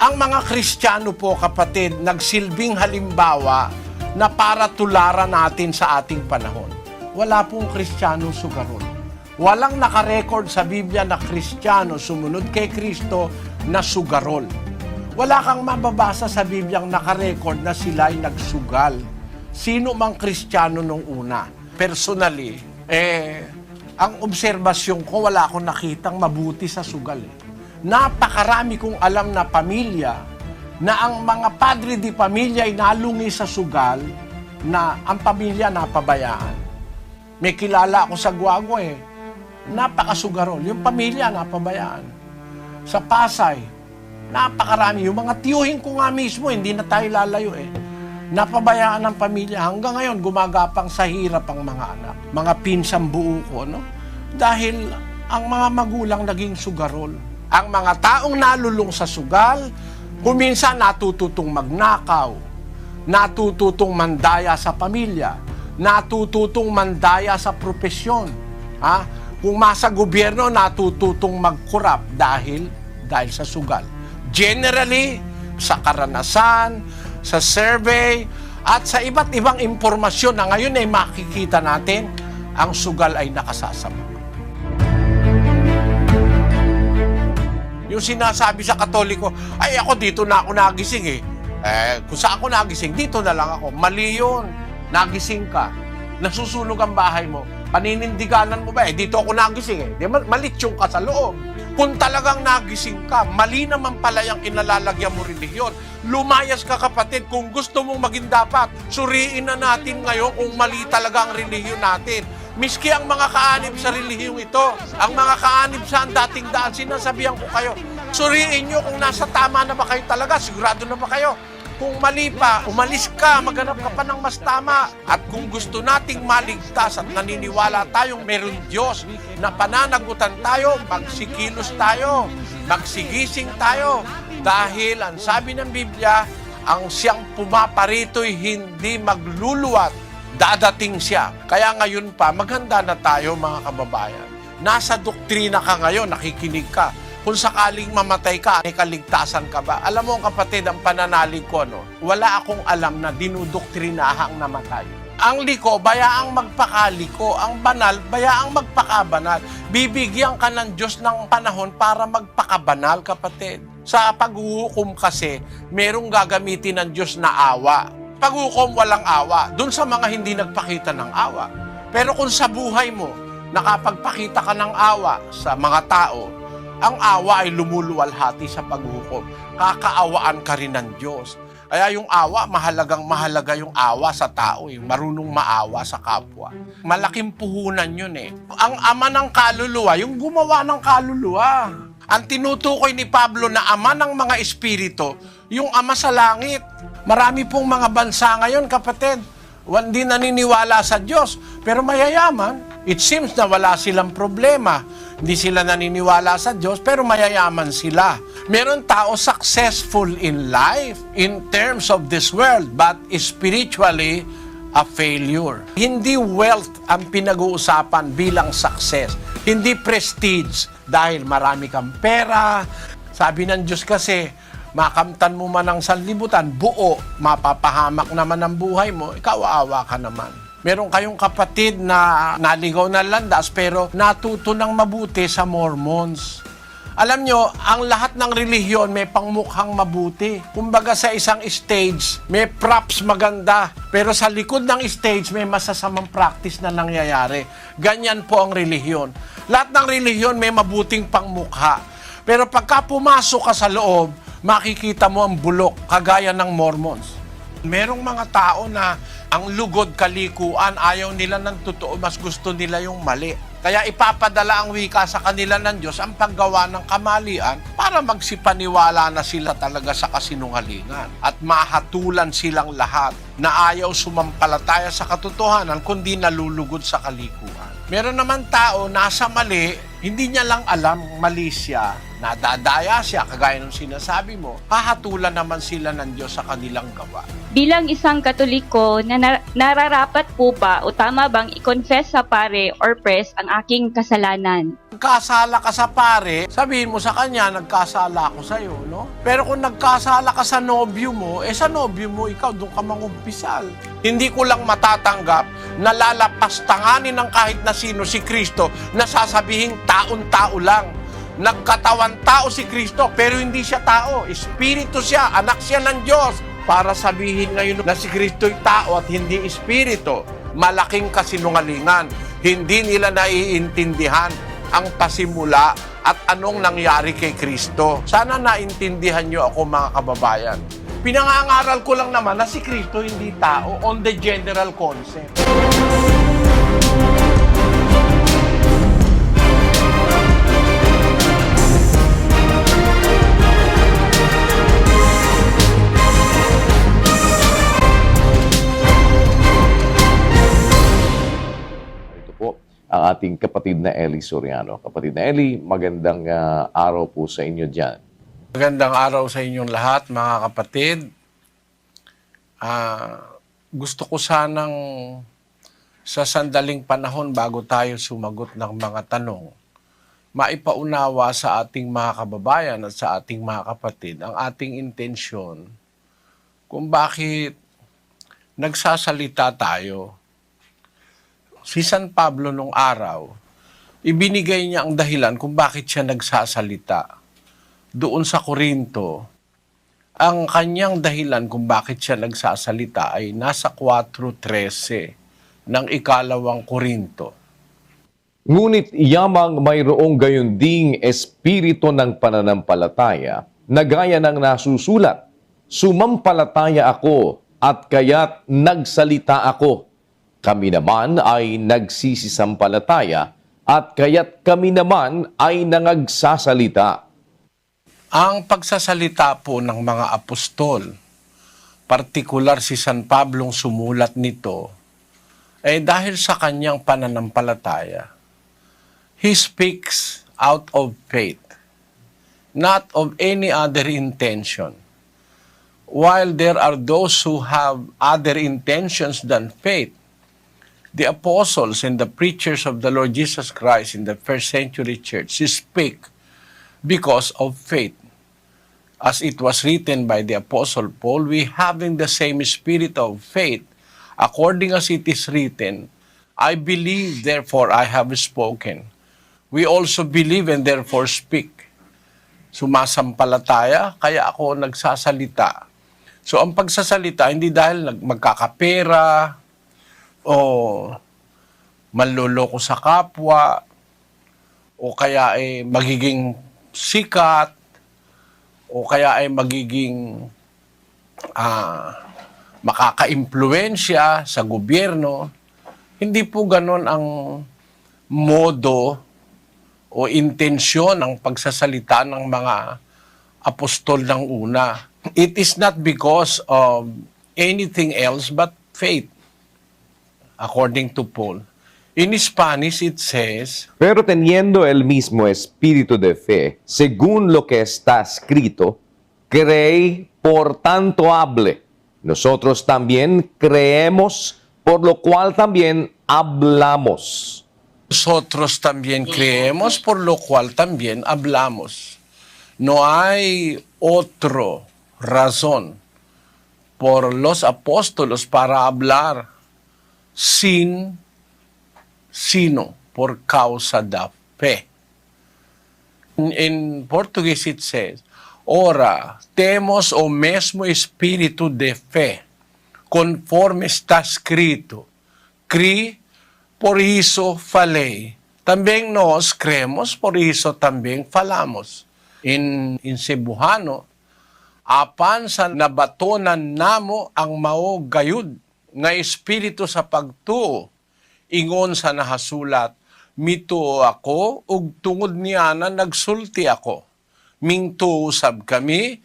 Ang mga Kristiyano po, kapatid, nagsilbing halimbawa na para tularan natin sa ating panahon. Wala pong Kristiyanong sugarol. Walang nakarecord sa Biblia na Kristiyano sumunod kay Kristo na sugarol. Wala kang mababasa sa Biblia ang nakarecord na sila ay nagsugal. Sino mang Kristiyano nung una. Personally, ang obserbasyon ko, wala akong nakitang mabuti sa sugal. Napakarami kong alam na pamilya na ang mga padre di pamilya ay nalungi sa sugal na ang pamilya napabayaan. May kilala ako sa Guagua napakasugarol. Yung pamilya napabayaan. Sa Pasay, napakarami. Yung mga tiyuhin ko nga mismo, hindi na tayo lalayo Napabayaan ng pamilya. Hanggang ngayon, gumagapang sa hirap ang mga anak. Mga pinsang buo ko, no? Dahil ang mga magulang naging sugarol. Ang mga taong nalulung sa sugal, kuminsan natututong magnakaw, natututong mandaya sa pamilya, natututong mandaya sa propesyon. Kung masa gobyerno, natututong magkurap dahil sa sugal. Generally, sa karanasan, sa survey, at sa iba't ibang impormasyon na ngayon ay makikita natin, ang sugal ay nakasasama. Yung sinasabi sa Katoliko, ay ako dito na ako nagising kung saan ako nagising, dito na lang ako. Mali yun. Nagising ka. Nasusunog ang bahay mo. Paninindiganan mo ba? Dito ako nagising Di malitsyon ka sa loob. Kung talagang nagising ka, mali naman pala yung kinalalagyan mo relihiyon. Lumayas ka, kapatid. Kung gusto mong maging dapat, suriin na natin ngayon kung mali talaga ang relihiyon natin. Miski ang mga kaanib sa relihiyong ito, ang mga kaanib sa dating daan, sinasabihan ko kayo, suriin nyo kung nasa tama na ba kayo talaga, sigurado na ba kayo? Kung mali pa, umalis ka, maghanap ka pa ng mas tama. At kung gusto nating maligtas at naniniwala tayong meron Diyos na pananagutan tayo, magsikilos tayo, magsigising tayo. Dahil ang sabi ng Biblia, ang siyang pumaparito'y hindi magluluwat, dadating siya. Kaya ngayon pa, maghanda na tayo mga kababayan. Nasa doktrina ka ngayon, nakikinig ka. Kung sakaling mamatay ka, may kaligtasan ka ba? Alam mo, kapatid, ang pananalig ko, wala akong alam na dinudoktrinahang namatay. Ang liko, bayaang magpakaliko. Ang banal, bayaang magpakabanal. Bibigyan ka ng Diyos ng panahon para magpakabanal, kapatid. Sa paghuhukom kasi, merong gagamitin ng Diyos na awa. Paghukom, walang awa. Doon sa mga hindi nagpakita ng awa. Pero kung sa buhay mo, nakapagpakita ka ng awa sa mga tao, ang awa ay lumuluwalhati sa paghukom. Kakaawaan ka rin ng Diyos. Kaya yung awa, mahalaga yung awa sa tao. Marunong maawa sa kapwa. Malaking puhunan yun Ang ama ng kaluluwa, yung gumawa ng kaluluwa. Ang tinutukoy ni Pablo na ama ng mga espiritu, yung ama sa langit. Marami pong mga bansa ngayon, kapatid, hindi naniniwala sa Diyos, pero mayayaman. It seems na wala silang problema. Hindi sila naniniwala sa Diyos, pero mayayaman sila. Meron tao successful in life, in terms of this world, but spiritually, a failure. Hindi wealth ang pinag-uusapan bilang success. Hindi prestige, dahil marami kang pera. Sabi ng Diyos kasi, makamtan mo man ang sanlibutan, buo, mapapahamak naman ang buhay mo, ikaw aawa ka naman. Meron kayong kapatid na naligaw na landas pero natuto ng mabuti sa Mormons. Alam nyo, ang lahat ng relihiyon may pangmukhang mabuti. Kumbaga sa isang stage, may props maganda. Pero sa likod ng stage, may masasamang practice na nangyayari. Ganyan po ang relihiyon. Lahat ng relihiyon may mabuting pangmukha. Pero pagka pumasok ka sa loob, makikita mo ang bulok, kagaya ng Mormons. Merong mga tao na ang lugod kalikuan, ayaw nila ng totoo, mas gusto nila yung mali. Kaya ipapadala ang wika sa kanila ng Diyos ang paggawa ng kamalian para magsipaniwala na sila talaga sa kasinungalingan at mahatulan silang lahat na ayaw sumampalataya sa katotohanan kundi nalulugod sa kalikuan. Meron naman tao nasa mali, hindi niya lang alam mali siya, nadadaya siya, kagaya ng sinasabi mo, hahatulan naman sila ng Diyos sa kanilang gawa. Bilang isang Katoliko, nararapat po ba o tama bang i-confess sa pare or priest ang aking kasalanan? Nagkasala ka sa pare, sabihin mo sa kanya, nagkasala ako sa'yo, no? Pero kung nagkasala ka sa nobyo mo, sa nobyo mo, ikaw doon ka mangumpisal. Hindi ko lang matatanggap na lalapastanganin ng kahit na sino si Kristo na sasabihin taon-tao lang. Nagkatawan tao si Kristo, pero hindi siya tao. Espiritu siya, anak siya ng Diyos. Para sabihin ngayon na si Kristo'y tao at hindi espiritu, malaking kasinungalingan. Hindi nila naiintindihan ang pasimula at anong nangyari kay Kristo. Sana naintindihan nyo ako, mga kababayan. Pinangangaral ko lang naman na si Kristo hindi tao on the general concept. Ang ating kapatid na Eli Soriano. Kapatid na Eli, magandang araw po sa inyo dyan. Magandang araw sa inyong lahat, mga kapatid. Gusto ko sanang sa sandaling panahon bago tayo sumagot ng mga tanong, maipaunawa sa ating mga kababayan at sa ating mga kapatid ang ating intensyon kung bakit nagsasalita tayo. Si San Pablo nung araw, ibinigay niya ang dahilan kung bakit siya nagsasalita. Doon sa Korinto, ang kanyang dahilan kung bakit siya nagsasalita ay nasa 4:13 ng ikalawang Korinto. Ngunit yamang mayroong gayon ding espiritu ng pananampalataya na gaya ng nasusulat, sumampalataya ako at kaya't nagsalita ako. Kami naman ay nagsisisampalataya at kaya't kami naman ay nangagsasalita. Ang pagsasalita po ng mga apostol, partikular si San Pablong sumulat nito, ay dahil sa kanyang pananampalataya. He speaks out of faith, not of any other intention. While there are those who have other intentions than faith, the apostles and the preachers of the Lord Jesus Christ in the first century church speak because of faith. As it was written by the Apostle Paul, we having the same spirit of faith, according as it is written, I believe, therefore I have spoken. We also believe and therefore speak. Sumasampalataya, kaya ako nagsasalita. So ang pagsasalita, hindi dahil magkakapera, o manloloko sa kapwa, o kaya ay magiging sikat, o kaya ay magiging makaka-impluwensya sa gobyerno. Hindi po ganon ang modo o intensyon ng pagsasalita ng mga apostol ng una. It is not because of anything else but faith. According to Paul. In Spanish, it says, Pero teniendo el mismo espíritu de fe, según lo que está escrito, creéis, por tanto hable. Nosotros también creemos, por lo cual también hablamos. nosotros también creemos, por lo cual también hablamos. No hay otro razón por los apóstolos para hablar sino por causa da fe. In Portuguese it says, ora, temos o mesmo espírito de fé, conforme está escrito, cri, por isso falei. Também nós cremos, por isso também falamos. In Cebuano, apan sa nabatonan namo ang mao gayud, nga espiritu sa pagtuo, ingon sa nahasulat, mituo ako, ug tungod niya na nagsulti ako. Mingtuo usab kami,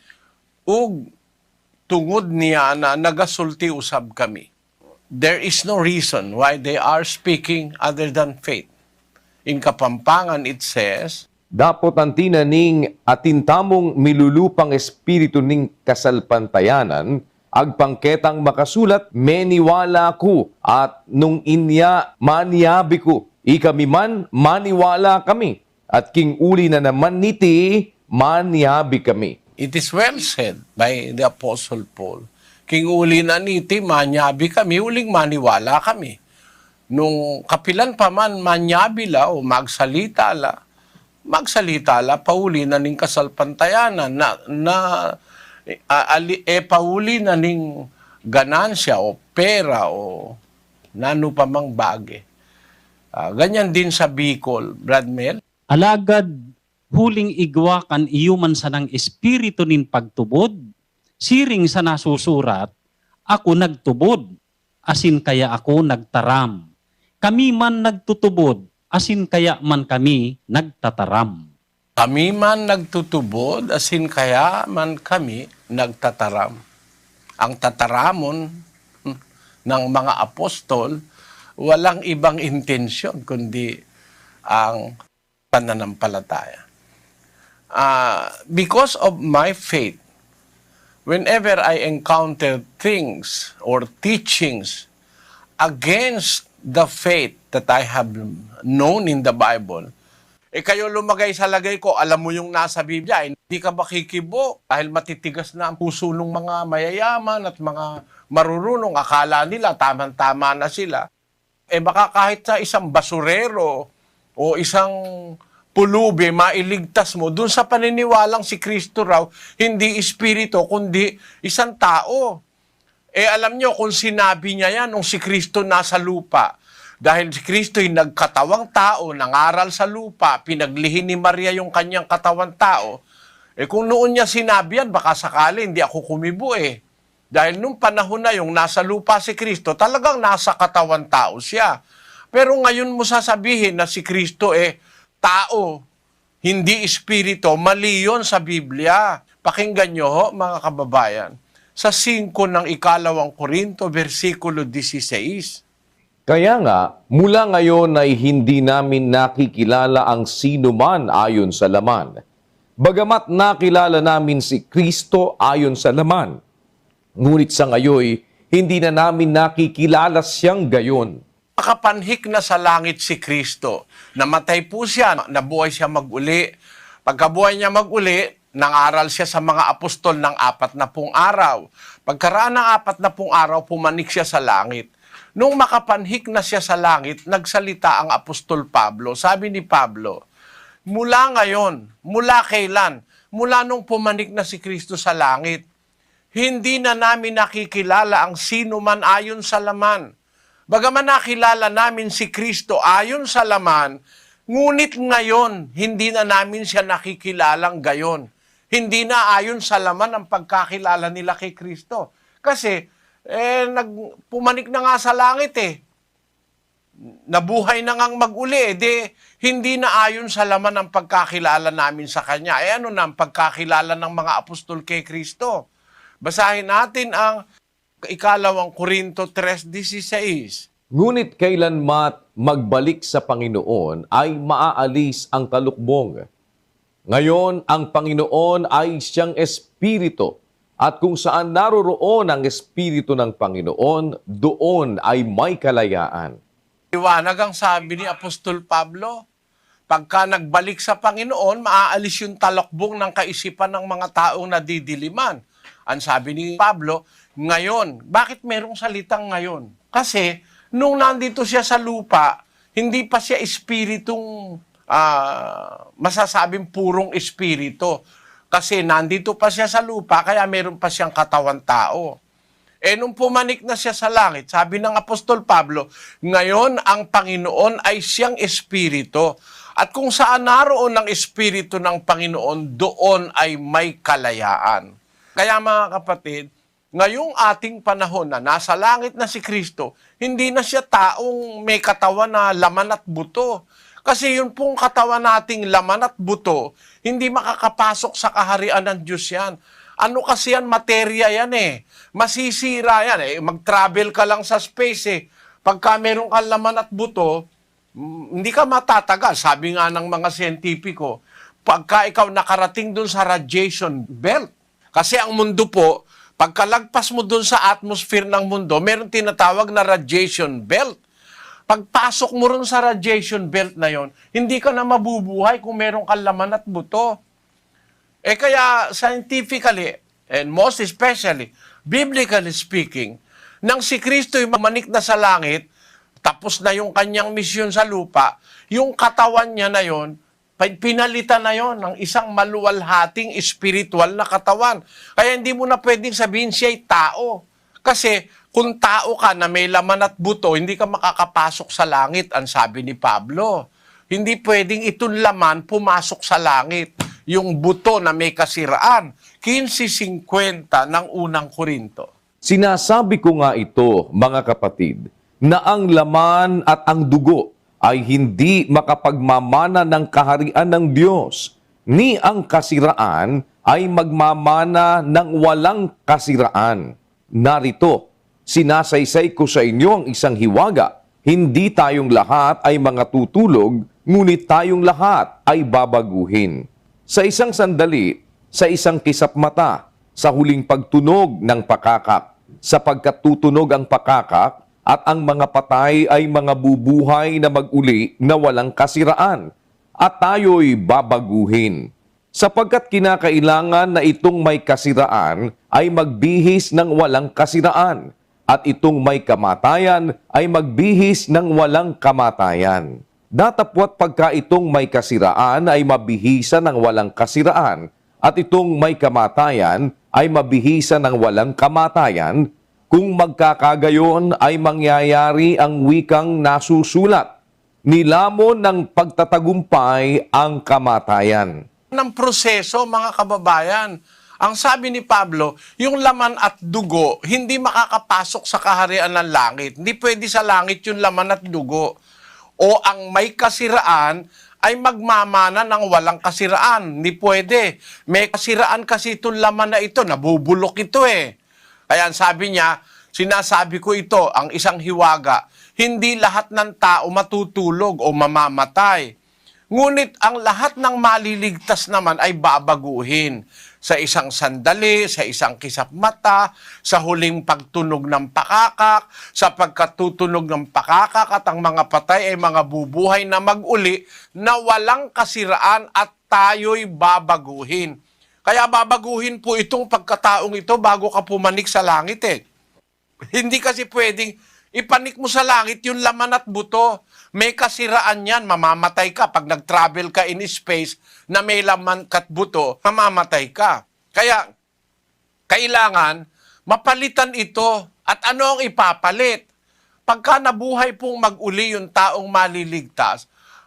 ug tungod niya na nagasulti usab kami. There is no reason why they are speaking other than faith. In Kapampangan it says, Dapot antina ning atintamong milulupang espiritu ning kasalpantayanan, agpangketang makasulat, meniwala ko at nung inya maniabi ko, ikami man maniwala kami, at king uli na naman niti maniabi kami. It is well said by the Apostle Paul. King uli na niti, manyabi kami, uling maniwala kami. Nung kapilan pa man, manyabi la o magsalita la, pauli na ning kasalpantayanan pauli na ning ganansya o pera o nano pa mang bage. Ganyan din sa Bicol, Brad Mel. Alagad huling igwa kan iyo man sa ng espiritu nin pagtubod, siring sa nasusurat, ako nagtubod, asin kaya ako nagtaram. Kami man nagtutubod, asin kaya man kami nagtataram. Kami man nagtutubod, asin kaya man kami nagtataram. Ang tataramon ng mga apostol, walang ibang intensyon kundi ang pananampalataya. Because of my faith, whenever I encounter things or teachings against the faith that I have known in the Bible, kayo lumagay sa lagay ko, alam mo yung nasa Biblia, hindi ka makikibo dahil matitigas na ang puso ng mga mayayaman at mga marurunong. Akala nila, tama-tama na sila. Baka kahit sa isang basurero o isang pulubi, mailigtas mo, dun sa paniniwalang si Kristo raw, hindi espiritu, kundi isang tao. Alam nyo, kung sinabi niya yan, nung si Kristo nasa lupa, dahil si Kristo'y nagkatawang tao, nangaral sa lupa, pinaglihi ni Maria yung kanyang katawang tao, kung noon niya sinabi yan, baka sakali, hindi ako kumibo Dahil nung panahon na yung nasa lupa si Kristo, talagang nasa katawang tao siya. Pero ngayon mo sasabihin na si Kristo tao, hindi espiritu, mali yun sa Biblia. Pakinggan nyo ho, mga kababayan, sa 5 ng 2 Korinto, versikulo 16. Kaya nga, mula ngayon ay hindi namin nakikilala ang sino man ayon sa laman. Bagamat nakilala namin si Kristo ayon sa laman. Ngunit sa ngayoy, hindi na namin nakikilala siyang gayon. Nakapanhik na sa langit si Kristo. Namatay po siya, nabuhay siya mag-uli. Pagkabuhay niya mag-uli, nangaral siya sa mga apostol ng 40 araw. Pagkaraan ng 40 araw, pumanik siya sa langit. Nung makapanhik na siya sa langit, nagsalita ang Apostol Pablo. Sabi ni Pablo, mula ngayon, mula kailan? Mula nung pumanik na si Kristo sa langit, hindi na namin nakikilala ang sino man ayon sa laman. Bagaman nakilala namin si Kristo ayon sa laman, ngunit ngayon, hindi na namin siya nakikilalang gayon. Hindi na ayon sa laman ang pagkakilala nila kay Kristo. Kasi, pumanik na nga sa langit Nabuhay na ngang mag-uli, hindi na ayon sa laman ang pagkakilala namin sa Kanya. Ano na ang pagkakilala ng mga apostol kay Kristo? Basahin natin ang 2 Korinto 3:16. Ngunit kailanmat magbalik sa Panginoon ay maaalis ang kalukbong. Ngayon, ang Panginoon ay siyang Espiritu, at kung saan naroroon ang Espiritu ng Panginoon, doon ay may kalayaan. Iwanag ang sabi ni Apostol Pablo, pagka nagbalik sa Panginoon, maaalis yung talokbong ng kaisipan ng mga taong nadidiliman. Ang sabi ni Pablo, ngayon. Bakit merong salitang ngayon? Kasi, nung nandito siya sa lupa, hindi pa siya espiritong masasabing purong espiritu. Kasi nandito pa siya sa lupa, kaya meron pa siyang katawan tao. Nung pumanik na siya sa langit, sabi ng Apostol Pablo, ngayon ang Panginoon ay siyang espiritu. At kung saan naroon ang espiritu ng Panginoon, doon ay may kalayaan. Kaya mga kapatid, ngayong ating panahon na nasa langit na si Kristo, hindi na siya taong may katawan na laman at buto. Kasi yun pong katawan nating laman at buto, hindi makakapasok sa kaharian ng Diyos yan. Ano kasi yan? Materya yan Masisira yan Mag-travel ka lang sa space Pagka meron kang laman at buto, hindi ka matatagal. Sabi nga ng mga siyentipiko, pagka ikaw nakarating dun sa radiation belt. Kasi ang mundo po, pagkalagpas mo dun sa atmosphere ng mundo, meron tinatawag na radiation belt. Pagpasok mo rin sa radiation belt na yon, hindi ka na mabubuhay kung meron kang laman at buto. Kaya scientifically, and most especially, biblically speaking, nang si Kristo'y manik na sa langit, tapos na yung kanyang misyon sa lupa, yung katawan niya na yon, pinalitan na yon ng isang maluwalhating spiritual na katawan. Kaya hindi mo na pwedeng sabihin siya'y tao. Kasi kung tao ka na may laman at buto, hindi ka makakapasok sa langit, ang sabi ni Pablo. Hindi pwedeng itong laman pumasok sa langit. Yung buto na may kasiraan. 15:50 ng unang Korinto. Sinasabi ko nga ito, mga kapatid, na ang laman at ang dugo ay hindi makapagmamana ng kaharian ng Diyos, ni ang kasiraan ay magmamana ng walang kasiraan. Narito, sinasaysay ko sa inyo ang isang hiwaga. Hindi tayong lahat ay mga tutulog, ngunit tayong lahat ay babaguhin. Sa isang sandali, sa isang kisap mata, sa huling pagtunog ng pakakak, sapagkat tutunog ang pakakak, at ang mga patay ay mga bubuhay na mag-uli na walang kasiraan, at tayo'y babaguhin. Sapagkat kinakailangan na itong may kasiraan ay magbihis ng walang kasiraan, at itong may kamatayan ay magbihis ng walang kamatayan. Datapwat pagka itong may kasiraan ay mabihisa ng walang kasiraan, at itong may kamatayan ay mabihisa ng walang kamatayan, kung magkakagayon ay mangyayari ang wikang nasusulat, nilamon ng pagtatagumpay ang kamatayan. Ng proseso, mga kababayan. Ang sabi ni Pablo, yung laman at dugo, hindi makakapasok sa kaharian ng langit. Hindi pwede sa langit yung laman at dugo. O ang may kasiraan ay magmamana ng walang kasiraan. Hindi pwede. May kasiraan kasi itong laman na ito, nabubulok ito eh. Kaya sabi niya, sinasabi ko ito, ang isang hiwaga, hindi lahat ng tao matutulog o mamamatay. Ngunit ang lahat ng maliligtas naman ay babaguhin. Sa isang sandali, sa isang kisap mata, sa huling pagtunog ng pakakak, sa pagkatutunog ng pakakak at ang mga patay ay mga bubuhay na mag-uli na walang kasiraan at tayo'y babaguhin. Kaya babaguhin po itong pagkataong ito bago ka pumanik sa langit eh. Hindi kasi pwedeng ipanik mo sa langit yung laman at buto. May kasiraan yan, mamamatay ka. Pag nag-travel ka in space na may laman at buto, mamamatay ka. Kaya kailangan mapalitan ito. At ano ang ipapalit? Pagka nabuhay pong mag-uli yung taong maliligtas,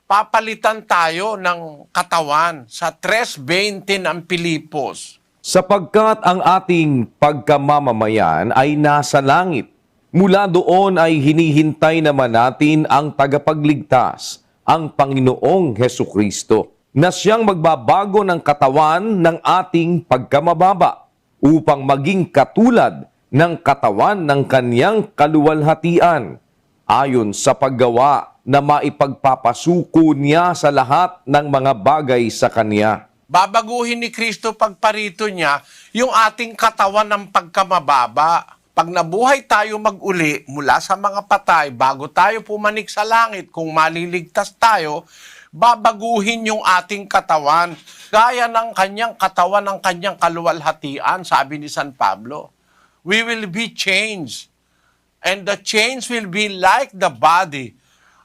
papalitan tayo ng katawan sa 3:20 ng Pilipos. Sapagkat ang ating pagkamamamayan ay nasa langit. Mula doon ay hinihintay naman natin ang tagapagligtas, ang Panginoong Hesukristo, na siyang magbabago ng katawan ng ating pagkamababa upang maging katulad ng katawan ng kanyang kaluwalhatian, ayon sa paggawa na maipagpapasuko niya sa lahat ng mga bagay sa kanya. Babaguhin ni Kristo pagparito niya yung ating katawan ng pagkamababa. Pag nabuhay tayo mag-uli mula sa mga patay, bago tayo pumanik sa langit, kung maliligtas tayo, babaguhin yung ating katawan. Gaya ng kanyang katawan, ng kanyang kaluwalhatian, sabi ni San Pablo. We will be changed. And the change will be like the body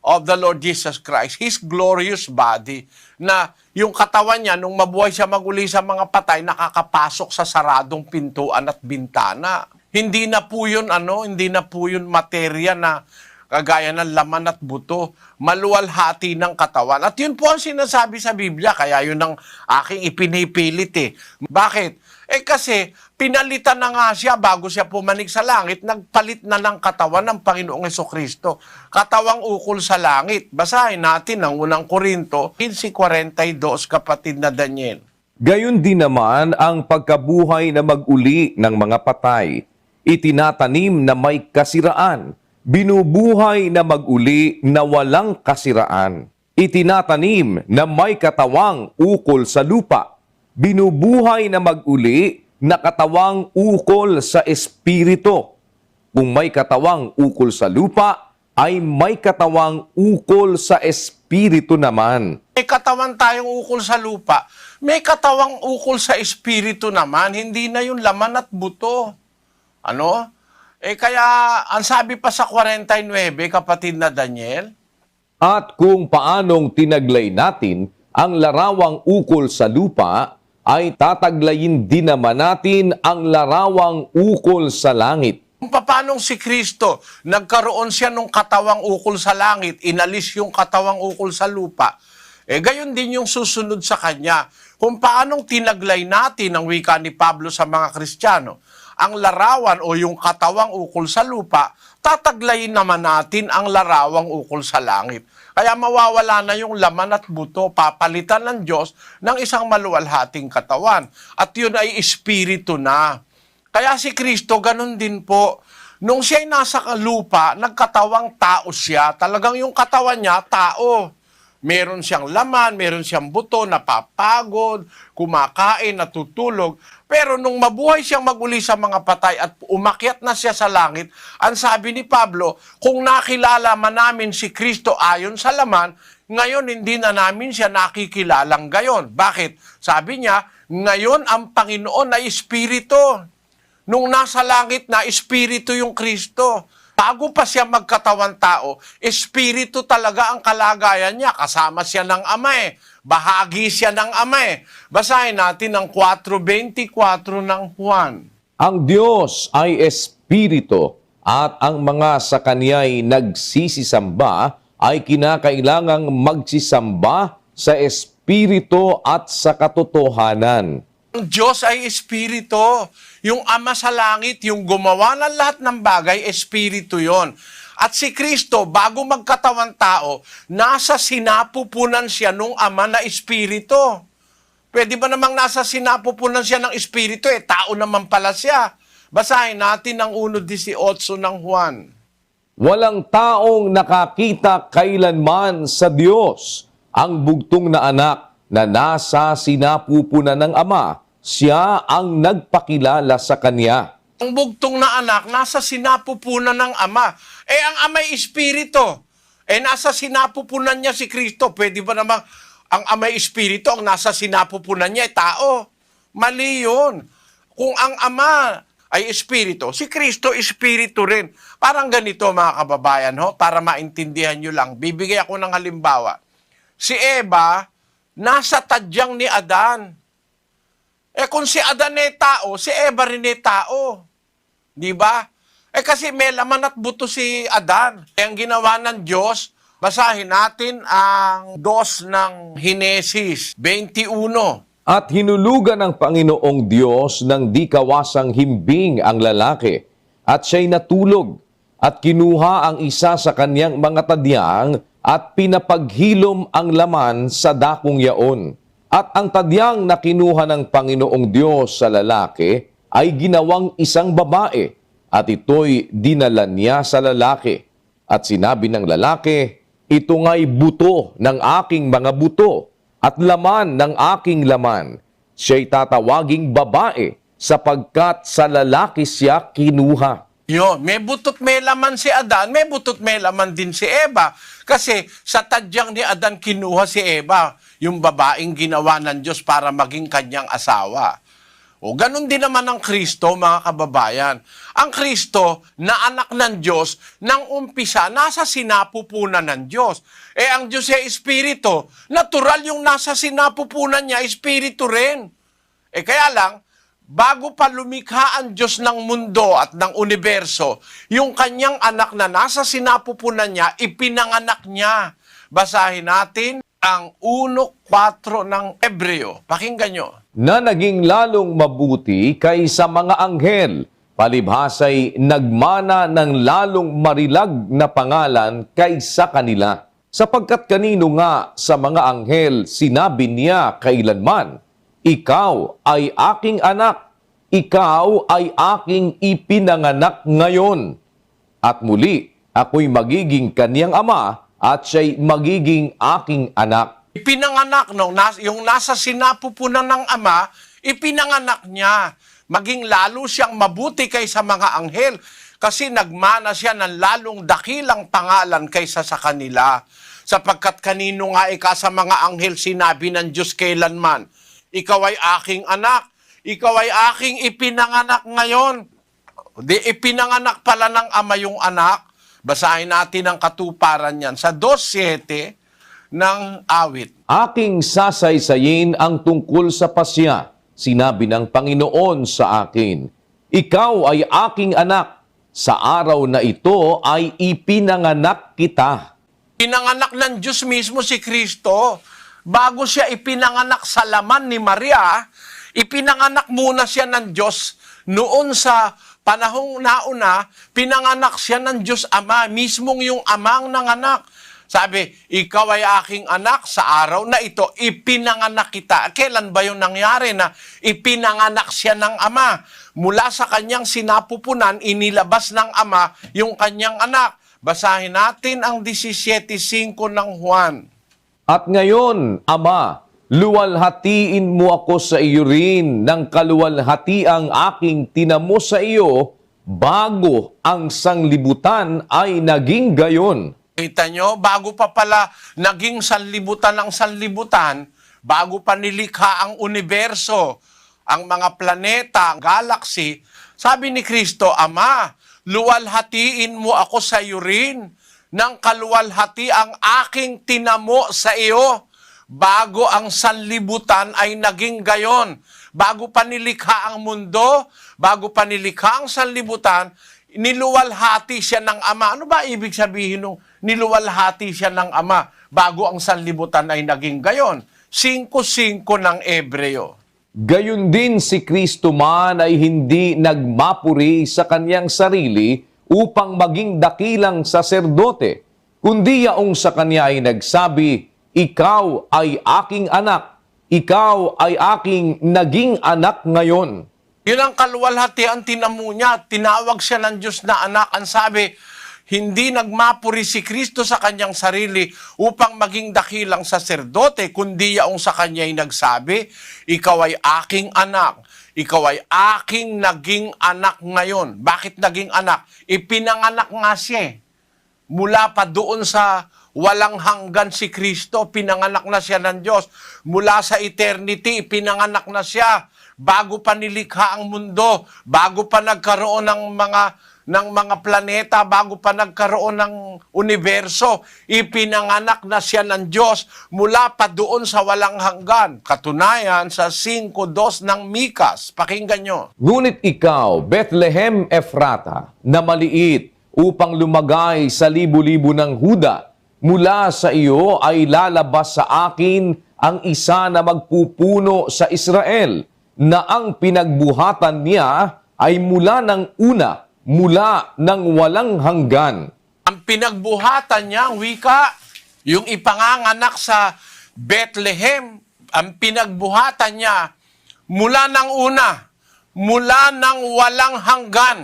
of the Lord Jesus Christ, His glorious body, na yung katawan niya, nung mabuhay siya mag-uli sa mga patay, nakakapasok sa saradong pintuan at bintana. Hindi na po yun, hindi na po yun materia na kagaya ng laman at buto, maluwalhati ng katawan. At yun po ang sinasabi sa Biblia, kaya yun ang aking ipinipilit eh. Bakit? Kasi pinalitan na nga siya bago siya pumanik sa langit, nagpalit na ng katawan ng Panginoong Hesukristo. Katawang ukol sa langit. Basahin natin ang unang Korinto, 15:42, kapatid na Daniel. Gayon din naman ang pagkabuhay na mag-uli ng mga patay, itinatanim na may kasiraan, binubuhay na mag-uli na walang kasiraan. Itinatanim na may katawang ukol sa lupa. Binubuhay na mag-uli na katawang ukol sa espiritu. Kung may katawang ukol sa lupa, ay may katawang ukol sa espiritu naman. May katawan tayong ukol sa lupa, may katawang ukol sa espiritu naman, hindi na yung laman at buto. Ano? Kaya, ang sabi pa sa 49, kapatid na Daniel, At kung paanong tinaglay natin ang larawang ukol sa lupa, ay tataglayin din naman natin ang larawang ukol sa langit. kung paanong si Kristo, nagkaroon siya ng katawang ukol sa langit, inalis yung katawang ukol sa lupa, gayon din yung susunod sa kanya. Kung paanong tinaglay natin ang wika ni Pablo sa mga Kristiyano, ang larawan o yung katawang ukol sa lupa, tataglayin naman natin ang larawang ukol sa langit. Kaya mawawala na yung laman at buto, papalitan ng Diyos ng isang maluwalhating katawan. At yun ay espiritu na. Kaya si Kristo, ganun din po. Nung siya'y nasa lupa, nagkatawang tao siya. Talagang yung katawan niya, tao. Meron siyang laman, meron siyang buto, napapagod, kumakain, natutulog. Pero nung mabuhay siyang maguli sa mga patay at umakyat na siya sa langit, ang sabi ni Pablo, kung nakilala man namin si Kristo ayon sa laman, ngayon hindi na namin siya nakikilalang gayon. Bakit? Sabi niya, ngayon ang Panginoon ay Espiritu. Nung nasa langit na, Espiritu yung Kristo. Bago pa siya magkatawan tao, Espiritu talaga ang kalagayan niya. Kasama siya ng Ama eh. Bahagi siya ng Ama eh. Basahin natin ang 4:24 ng Juan. Ang Diyos ay espiritu at ang mga sa Kaniya'y nagsisisamba ay kinakailangang magsisamba sa espiritu at sa katotohanan. Ang Diyos ay Espiritu. Yung Ama sa langit, yung gumawa ng lahat ng bagay, Espiritu yon. At si Kristo, bago magkatawan tao, nasa sinapupunan siya nung Ama na Espiritu. Pwede ba namang nasa sinapupunan siya ng Espiritu? Tao naman pala siya. Basahin natin ang 1:18 ng Juan. Walang taong nakakita kailanman sa Diyos. Ang bugtong na anak na nasa sinapupunan ng Ama, siya ang nagpakilala sa Kanya. Ang bugtong na anak, nasa sinapupunan ng Ama. Ang Ama'y Espiritu. Nasa sinapupunan niya si Kristo. Pwede ba namang ang Ama'y Espiritu, ang nasa sinapupunan niya ay tao? Mali yun. Kung ang Ama ay Espiritu, si Kristo Espiritu rin. Parang ganito mga kababayan, para maintindihan nyo lang. Bibigay ako ng halimbawa. Si Eva, nasa tadyang ni Adan. Kung si Adan ay tao, si Eva rin ay tao. Di ba? Kasi may laman at buto si Adan. Ang ginawa ng Diyos, basahin natin ang 2 ng Henesis 21. At hinulugan ng Panginoong Diyos ng di kawasang himbing ang lalaki, at siya'y natulog, at kinuha ang isa sa kanyang mga tadyang, at pinapaghilom ang laman sa dakong yaon. At ang tadyang na kinuha ng Panginoong Diyos sa lalaki ay ginawang isang babae, at ito'y dinala niya sa lalaki. At sinabi ng lalaki, ito nga'y buto ng aking mga buto, at laman ng aking laman. Siya'y tatawaging babae, sapagkat sa lalaki siya kinuha. May butot may laman si Adan, may butot may laman din si Eva. Kasi sa tadyang ni Adan kinuha si Eva, yung babaeng ginawa ng Diyos para maging kanyang asawa. Ganun din naman ang Kristo, mga kababayan. Ang Kristo, na anak ng Diyos, nang umpisa, nasa sinapupunan ng Diyos. Ang Diyos ay Espiritu. Natural yung nasa sinapupunan niya, Espiritu rin. Kaya lang, bago pa lumikha ang Diyos ng mundo at ng universo, yung kanyang anak na nasa sinapupunan niya, ipinanganak niya. Basahin natin ang 1:4 ng Hebreo. Pakinggan nyo. Na naging lalong mabuti kaysa mga anghel, palibhasa'y nagmana ng lalong marilag na pangalan kaysa kanila. Sapagkat kanino nga sa mga anghel sinabi niya kailanman, ikaw ay aking anak, ikaw ay aking ipinanganak ngayon. At muli, ako'y magiging kaniyang ama at siya'y magiging aking anak. Ipinanganak, no? Yung nasa sinapupunan ng Ama, ipinanganak niya. Maging lalo siyang mabuti kaysa mga anghel kasi nagmana siya ng lalong dakilang pangalan kaysa sa kanila. Sapagkat kanino nga ika sa mga anghel sinabi ng Diyos kailanman, ikaw ay aking anak, ikaw ay aking ipinanganak ngayon. Di ipinanganak pala ng Ama yung anak. Basahin natin ang katuparan niyan sa 2:7 ng awit. Aking sasaysayin ang tungkol sa pasya, sinabi ng Panginoon sa akin. Ikaw ay aking anak, sa araw na ito ay ipinanganak kita. Pinanganak ng Diyos mismo si Kristo. Bago siya ipinanganak sa laman ni Maria, ipinanganak muna siya ng Diyos noon sa panahong nauna, pinanganak siya ng Diyos Ama, mismong yung amang nanganak. Sabi, ikaw ay aking anak, sa araw na ito, ipinanganak kita. Kailan ba yung nangyari na ipinanganak siya ng Ama? Mula sa kanyang sinapupunan, inilabas ng Ama yung kanyang anak. Basahin natin ang 17:5 ng Juan. At ngayon, Ama, luwalhatiin mo ako sa iyo rin ng kaluwalhatiang aking tinamo sa iyo bago ang sanglibutan ay naging gayon. Kita nyo, bago pa pala naging sanlibutan ng sanlibutan, bago pa nilikha ang universo, ang mga planeta, ang galaxy, sabi ni Kristo, Ama, luwalhatiin mo ako sa iyo rin ng kaluwalhati ang aking tinamo sa iyo bago ang sanlibutan ay naging gayon. Bago pa nilikha ang mundo, bago pa nilikha ang sanlibutan, niluwalhati siya ng Ama. Ano ba ibig sabihin nung niluwalhati siya ng Ama bago ang sanlibutan ay naging gayon? 5:5 ng Ebreo. Gayon din si Kristo man ay hindi nagmapuri sa kanyang sarili upang maging dakilang saserdote, kundi yaong sa kanya ay nagsabi, ikaw ay aking anak, ikaw ay aking naging anak ngayon. Yun ang kaluwalhatian tinamo niya. Tinawag siya ng Diyos na anak. Ang sabi, hindi nagmapuri si Kristo sa kanyang sarili upang maging dakilang saserdote, kundi yaong sa kanya ay nagsabi, ikaw ay aking anak. Ikaw ay aking naging anak ngayon. Bakit naging anak? Ipinanganak nga siya. Mula pa doon sa walang hanggan si Kristo, pinanganak na siya ng Diyos. Mula sa eternity, pinanganak na siya. Bago pa nilikha ang mundo, bago pa nagkaroon ng mga planeta, bago pa nagkaroon ng universo, ipinanganak na siya ng Diyos mula pa doon sa walang hanggan. Katunayan sa 5:2 ng Mikas. Pakinggan nyo. Ngunit ikaw, Bethlehem Ephrata, na maliit upang lumagay sa libu-libo ng Huda, mula sa iyo ay lalabas sa akin ang isa na magpupuno sa Israel, na ang pinagbuhatan niya ay mula ng una, mula ng walang hanggan. Ang pinagbuhatan niya, ang wika, yung ipanganganak sa Bethlehem, ang pinagbuhatan niya mula ng una, mula ng walang hanggan,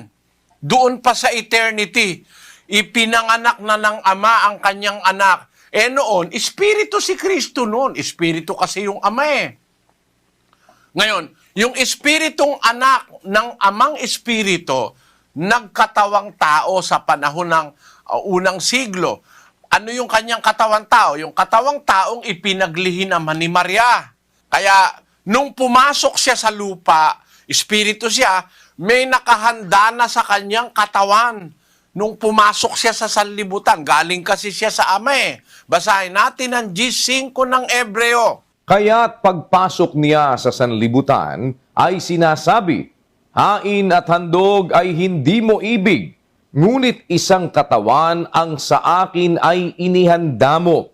doon pa sa eternity, ipinanganak na ng Ama ang kanyang anak. Noon, Espiritu si Kristo noon. Espiritu kasi yung Ama eh. Ngayon, yung Espiritong anak ng Amang Espiritu, nagkatawang tao sa panahon ng unang siglo. Ano yung kanyang katawang tao? Yung katawang taong ipinaglihi naman ni Maria. Kaya, nung pumasok siya sa lupa, Espiritu siya, may nakahanda na sa kanyang katawan. Nung pumasok siya sa sanlibutan, galing kasi siya sa Ama eh. Basahin natin ang 5 ng Ebreo. Kaya't pagpasok niya sa sanlibutan ay sinasabi, hain at handog ay hindi mo ibig, ngunit isang katawan ang sa akin ay inihanda mo.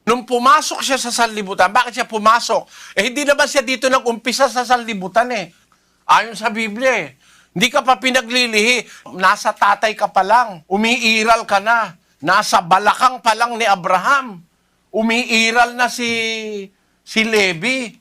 Nung pumasok siya sa sanlibutan, bakit siya pumasok? Hindi naman siya dito nag-umpisa sa sanlibutan eh. Ayon sa Biblia eh. Hindi ka pa pinaglilihi. Nasa tatay ka pa lang. Umiiral ka na. Nasa balakang pa lang ni Abraham. Umiiral na si Levi.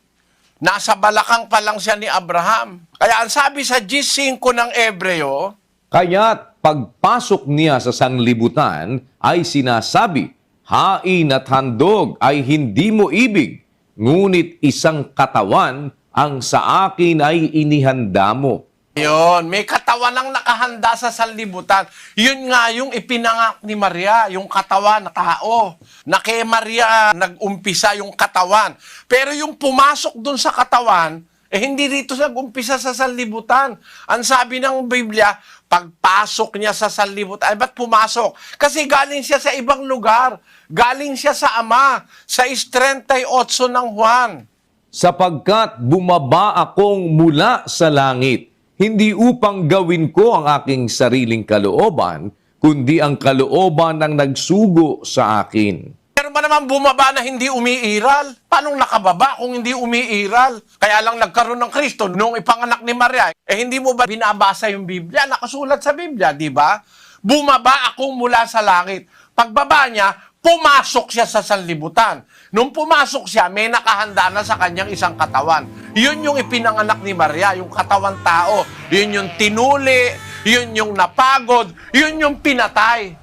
Nasa balakang pa lang siya ni Abraham. Kaya ang sabi sa 5 ng Ebreo, Kaya't pagpasok niya sa sanlibutan ay sinasabi, hain at handog ay hindi mo ibig, ngunit isang katawan ang sa akin ay inihanda mo. Yun, may katawan ang nakahanda sa sanlibutan. Yun nga yung ipinangak ni Maria, yung katawan na tao. Na kay Maria nag-umpisa yung katawan. Pero yung pumasok dun sa katawan, hindi rito nag-umpisa sa sanlibutan. Ang sabi ng Biblia, pagpasok niya sa sanlibutan, ay ba't pumasok? Kasi galing siya sa ibang lugar. Galing siya sa Ama, sa 38 ng Juan. Sapagkat bumaba akong mula sa langit, hindi upang gawin ko ang aking sariling kalooban, kundi ang kalooban ng nagsugo sa akin. Pero ba naman bumaba na hindi umiiral? Paano nakababa kung hindi umiiral? Kaya lang nagkaroon ng Kristo nung ipanganak ni Maria. Hindi mo ba binabasa yung Biblia? Nakasulat sa Biblia, di ba? Bumaba ako mula sa langit. Pagbaba niya, pumasok siya sa sanlibutan. Nung pumasok siya, may nakahanda na sa kanyang isang katawan. Yun yung ipinanganak ni Maria, yung katawan tao. Yun yung tinuli, yun yung napagod, yun yung pinatay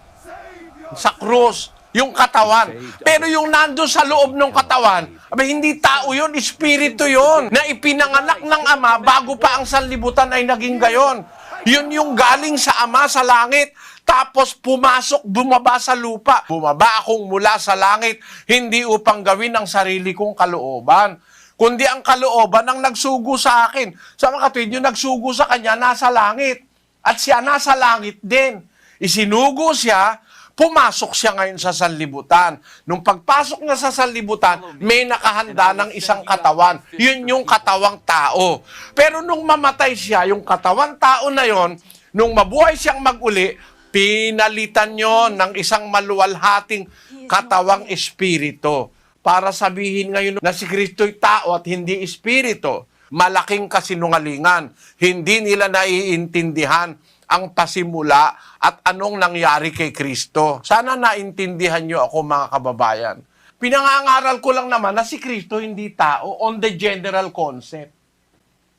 sa krus, yung katawan. Pero yung nandun sa loob ng katawan, hindi tao yun, espiritu yun, na ipinanganak ng Ama bago pa ang sanlibutan ay naging gayon. Yun yung galing sa Ama sa langit, tapos pumasok, bumaba sa lupa. Bumaba akong mula sa langit, hindi upang gawin ang sarili kong kalooban, kundi ang kalooban ang nagsugo sa akin. Sa mga kapatid, yung nagsugo sa kanya, nasa langit. At siya nasa langit din. Isinugo siya, pumasok siya ngayon sa sanlibutan. Nung pagpasok niya sa sanlibutan, may nakahanda ng isang katawan. Yun yung katawang tao. Pero nung mamatay siya, yung katawang tao na yon, nung mabuhay siyang mag-uli, pinalitan yon ng isang maluwalhating katawang espiritu. Para sabihin ngayon na si Kristo'y tao at hindi espiritu, malaking kasinungalingan. Hindi nila naiintindihan ang pasimula at anong nangyari kay Kristo. Sana naintindihan nyo ako, mga kababayan. Pinangangaral ko lang naman na si Kristo hindi tao on the general concept.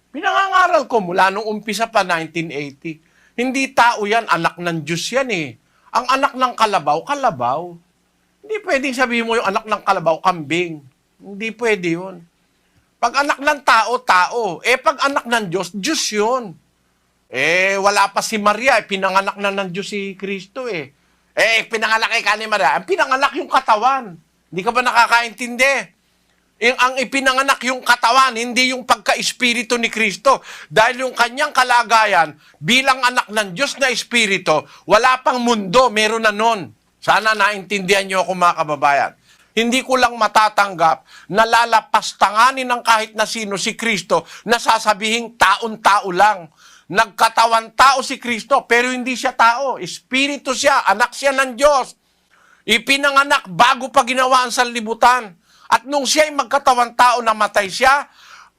Pinangangaral ko mula nung umpisa pa 1980. Hindi tao yan, anak ng Diyos yan eh. Ang anak ng kalabaw, kalabaw. Hindi pwedeng sabihin mo yung anak ng kalabaw, kambing. Hindi pwede yun. Pag anak ng tao, tao. Pag anak ng Diyos, Diyos yun. Wala pa si Maria, pinanganak na ng Diyos si Kristo eh. Pinanganak kay ni Maria, pinanganak yung katawan. Hindi ka ba nakakaintindi? Ang ipinanganak yung katawan, hindi yung pagka-espiritu ni Kristo. Dahil yung kanyang kalagayan, bilang anak ng Diyos na espiritu, wala pang mundo, meron na nun. Sana naintindihan niyo ako, mga kababayan. Hindi ko lang matatanggap na lalapastanganin ng kahit na sino si Kristo na sasabihing taon-tao lang. Nagkatawan tao si Kristo, pero hindi siya tao. Espiritu siya, anak siya ng Diyos. Ipinanganak bago pa ginawa ang sanlibutan. At nung siya ay magkatawan tao, namatay siya,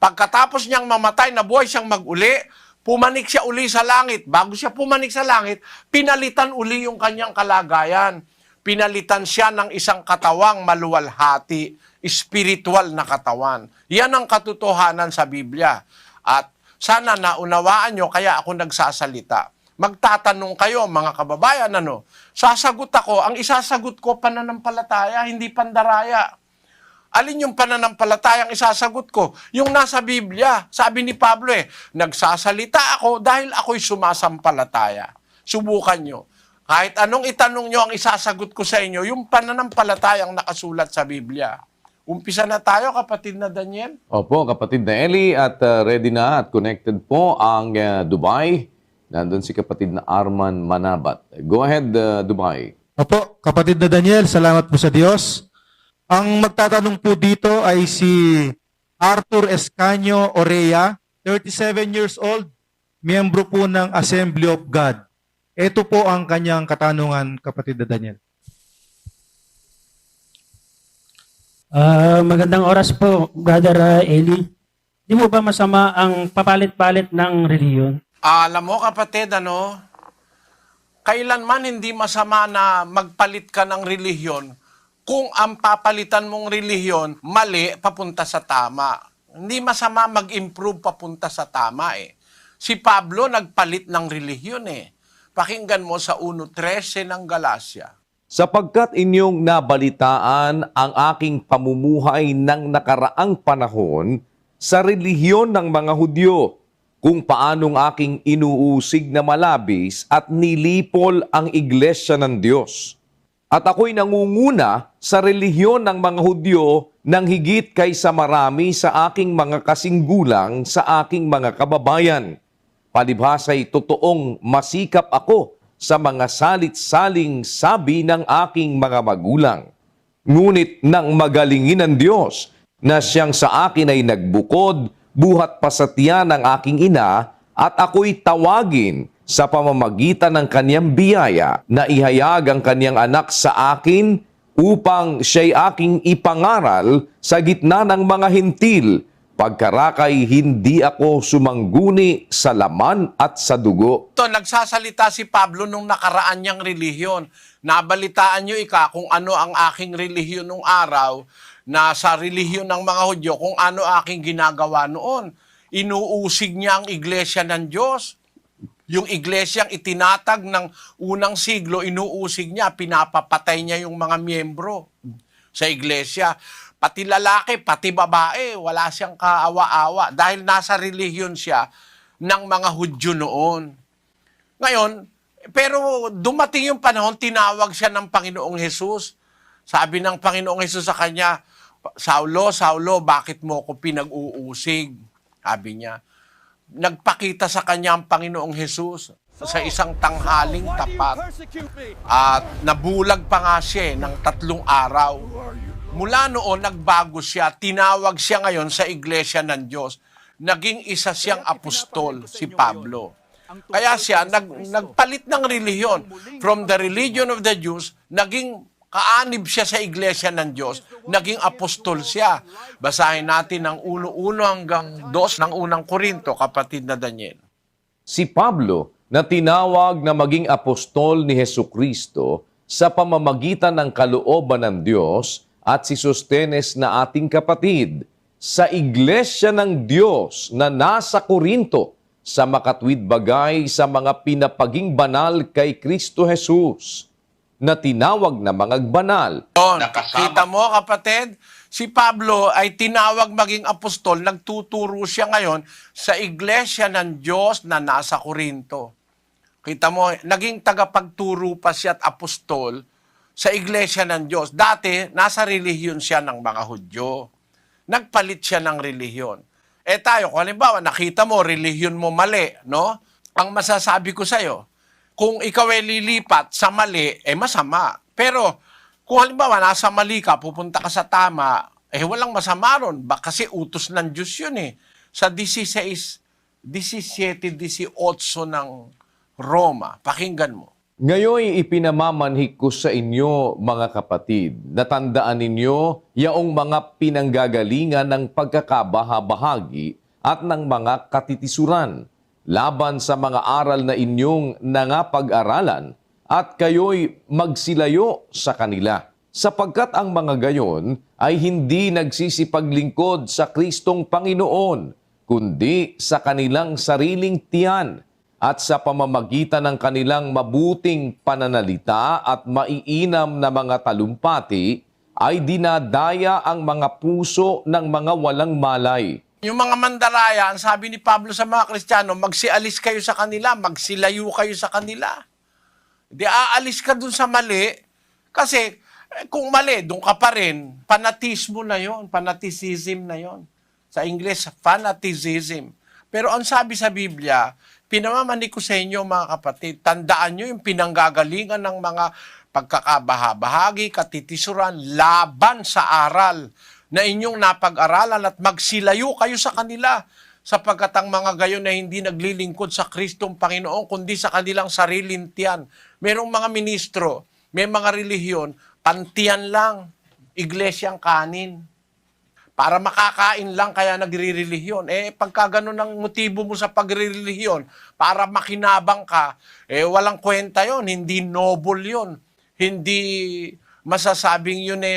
pagkatapos niyang mamatay, nabuhay siyang mag-uli, pumanik siya uli sa langit. Bago siya pumanik sa langit, pinalitan uli yung kanyang kalagayan. Pinalitan siya ng isang katawang maluwalhati, espiritual na katawan. Yan ang katotohanan sa Biblia. At sana naunawaan nyo, kaya ako nagsasalita. Magtatanong kayo, mga kababayan, sasagot ako, ang isasagot ko pananampalataya, hindi pandaraya. Alin yung pananampalatayang isasagot ko? Yung nasa Biblia. Sabi ni Pablo nagsasalita ako dahil ako'y sumasampalataya. Subukan nyo. Kahit anong itanong nyo, ang isasagot ko sa inyo, yung pananampalatayang nakasulat sa Biblia. Umpisa na tayo, kapatid na Daniel. Opo, kapatid na Eli, at ready na at connected po ang Dubai. Nandun si kapatid na Arman Manabat. Go ahead, Dubai. Opo, kapatid na Daniel, salamat po sa Diyos. Ang magtatanong po dito ay si Arthur Escanio Orea, 37 years old, miyembro po ng Assembly of God. Ito po ang kanyang katanungan, kapatid na Daniel. Magandang oras po, Brother Eli. Di mo ba masama ang papalit-palit ng reliyon? Alam mo, kapatid, kailanman hindi masama na magpalit ka ng relihiyon kung ang papalitan mong relihiyon mali papunta sa tama. Hindi masama mag-improve papunta sa tama Si Pablo nagpalit ng relihiyon Pakinggan mo sa 1:13 ng Galacia. sapagkat inyong nabalitaan ang aking pamumuhay ng nakaraang panahon sa relihiyon ng mga Hudyo, kung paanong aking inuusig na malabis at nilipol ang iglesia ng Diyos. At ako'y nangunguna sa relihiyon ng mga Hudyo nang higit kaysa marami sa aking mga kasinggulang sa aking mga kababayan. Palibhasa'y totoong masikap ako sa mga salit-saling sabi ng aking mga magulang. Ngunit nang magalingin ng Diyos na siyang sa akin ay nagbukod, buhat pa sa tiyan ng aking ina, at ako'y tawagin sa pamamagitan ng kanyang biyaya na ihayag ang kanyang anak sa akin upang siya'y aking ipangaral sa gitna ng mga hintil, pagkarakay hindi ako sumangguni sa laman at sa dugo. Ito, nagsasalita si Pablo nung nakaraan niyang relihiyon. Nabalitaan niyo kung ano ang aking relihiyon nung araw, na sa relihiyon ng mga Hudyo, kung ano aking ginagawa noon. Inuusig niya ang iglesia ng Diyos. Yung iglesyang itinatag ng unang siglo, inuusig niya, pinapapatay niya yung mga miyembro sa iglesia. Pati lalaki, pati babae, wala siyang kaawa-awa dahil nasa relihiyon siya ng mga Hudyo noon. Ngayon, pero dumating yung panahon, tinawag siya ng Panginoong Hesus. Sabi ng Panginoong Hesus sa kanya, Saulo, Saulo, bakit mo ko pinag-uusig? Sabi niya. Nagpakita sa kanya ang Panginoong Hesus sa isang tanghaling tapat. At nabulag pa nga siya ng 3 araw. Mula noon, nagbago siya. Tinawag siya ngayon sa iglesia ng Diyos. Naging isa siyang apostol, si Pablo. Kaya siya nagpalit ng relihiyon. From the religion of the Jews, naging kaanib siya sa iglesia ng Diyos. Naging apostol siya. Basahin natin ang 1:1 hanggang 2 ng unang Korinto, kapatid na Daniel. Si Pablo na tinawag na maging apostol ni Hesukristo sa pamamagitan ng kalooban ng Diyos, at si Sostenes na ating kapatid sa iglesia ng Diyos na nasa Korinto, sa makatwid bagay sa mga pinapaging banal kay Kristo Jesus, na tinawag na mga banal. Kita mo, kapatid, si Pablo ay tinawag maging apostol, nagtuturo siya ngayon sa iglesia ng Diyos na nasa Korinto. Kita mo, naging tagapagturo pa siya at apostol sa iglesia ng Diyos. Dati, nasa relihiyon siya ng mga Hudyo. Nagpalit siya ng relihiyon. Tayo, kung halimbawa, nakita mo, relihiyon mo mali, no? Ang masasabi ko sa'yo, kung ikaw ay lilipat sa mali, masama. Pero, kung halimbawa, nasa mali ka, pupunta ka sa tama, walang masama ron. Kasi utos ng Diyos yun Sa 17-18 ng Roma. Pakinggan mo. Ngayon ipinamamanhik ko sa inyo, mga kapatid, na tandaan ninyo yaong mga pinanggagalingan ng pagkakabahabahagi at ng mga katitisuran, laban sa mga aral na inyong nangapag-aralan, at kayo'y magsilayo sa kanila. Sapagkat ang mga gayon ay hindi nagsisipaglingkod sa Kristong Panginoon, kundi sa kanilang sariling tiyan, at sa pamamagitan ng kanilang mabuting pananalita at maiinam na mga talumpati, ay dinadaya ang mga puso ng mga walang malay. Yung mga mandaraya, ang sabi ni Pablo sa mga Kristiyano, magsialis kayo sa kanila, magsilayo kayo sa kanila. Di aalis ka dun sa mali, kasi kung mali, dun ka pa rin, fanatismo na yon, fanaticism na yon. Sa English, fanaticism. Pero ang sabi sa Biblia, pinamamanik ko sa inyo, mga kapatid, tandaan nyo yung pinanggagalingan ng mga pagkakabahabahagi, katitisuran, laban sa aral na inyong napag-aralan, at magsilayo kayo sa kanila, sapagkat ang mga gayon na hindi naglilingkod sa Kristong Panginoon, kundi sa kanilang sariling tiyan. Merong mga ministro, may mga relihiyon, pantiyan lang, iglesyang kanin. Para makakain lang kaya nagre-relihiyon. Pagka ganun ang motibo mo sa pagre-relihiyon, para makinabang ka, walang kwenta yon, hindi noble yon, hindi masasabing yun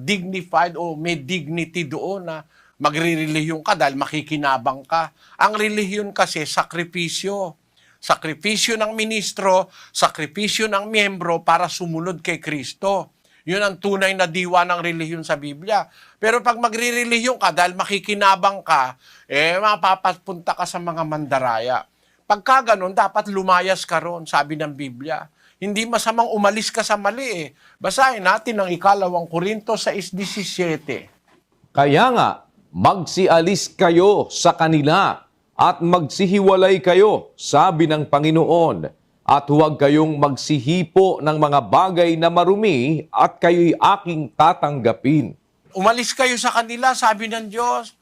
dignified o may dignity doon na magre-relihiyon ka dahil makikinabang ka. Ang relihiyon kasi, sakripisyo. Sakripisyo ng ministro, sakripisyo ng miyembro para sumunod kay Kristo. Yun ang tunay na diwa ng relihiyon sa Biblia. Pero pag magre-relihiyon ka dahil makikinabang ka, mapapapunta ka sa mga mandaraya. Pagka ganun, dapat lumayas ka ron, sabi ng Biblia. Hindi masamang umalis ka sa mali eh. Basahin natin ang 2 Korinto 6:17. Kaya nga, magsialis kayo sa kanila at magsihiwalay kayo, sabi ng Panginoon. At huwag kayong magsihipo ng mga bagay na marumi at kayo'y aking tatanggapin. Umalis kayo sa kanila, sabi ng Diyos.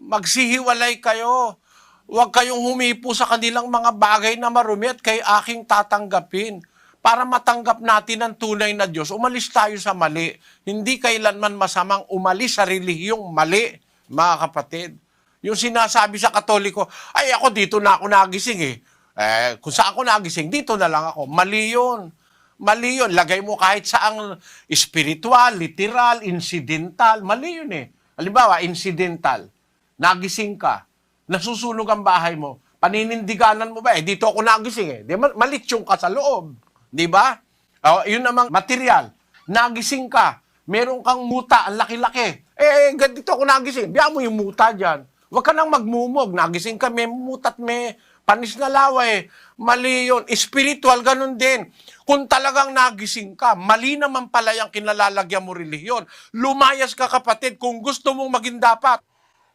Magsihiwalay kayo. Huwag kayong humipo sa kanilang mga bagay na marumi at kayo aking tatanggapin. Para matanggap natin ang tunay na Diyos, umalis tayo sa mali. Hindi kailanman masamang umalis sa relihiyong mali, mga kapatid. Yung sinasabi sa Katoliko, ay ako dito na ako nagising eh. Kung saan ako nagising, dito na lang ako. Mali yun. Mali yun. Lagay mo kahit saang spiritual, literal, incidental. Mali yun eh. Halimbawa, incidental. Nagising ka. Nasusunog ang bahay mo. Paninindiganan mo ba? Dito ako nagising eh. Malitsyon ka sa loob. Di ba? Yun namang material. Nagising ka. Meron kang muta, ang laki-laki. Dito ako nagising. Biya mo yung muta dyan. Huwag ka nang magmumog. Nagising ka, may mutat, may panis na laway. Mali yun. Spiritual, ganun din. Kung talagang nagising ka, mali naman pala yung kinalalagyan mo relihiyon. Lumayas ka, kapatid, kung gusto mong maging dapat.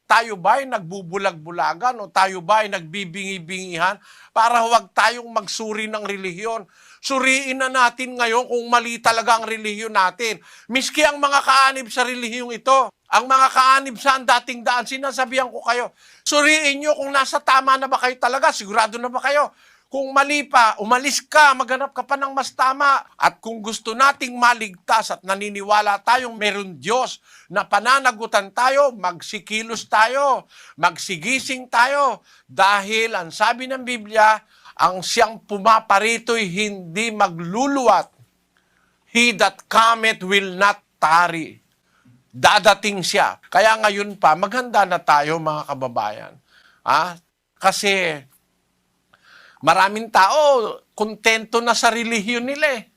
Tayo ba ay nagbubulag-bulagan o tayo ba ay nagbibingi-bingihan para huwag tayong magsuri ng relihiyon? Suriin na natin ngayon kung mali talaga ang relihiyon natin. Miski ang mga kaanib sa relihiyong ito, ang mga kaanib sa dating daan, sinasabihan ko kayo, suriin nyo kung nasa tama na ba kayo talaga, sigurado na ba kayo? Kung mali pa, umalis ka, maghanap ka pa ng mas tama. At kung gusto nating maligtas at naniniwala tayong meron Diyos na pananagutan tayo, magsikilos tayo, magsigising tayo. Dahil ang sabi ng Biblia, ang siyang pumaparito'y hindi magluluwat. He that cometh will not tarry. Dadating siya. Kaya ngayon pa, maghanda na tayo mga kababayan. Kasi maraming tao, kontento na sa relihiyon nila eh.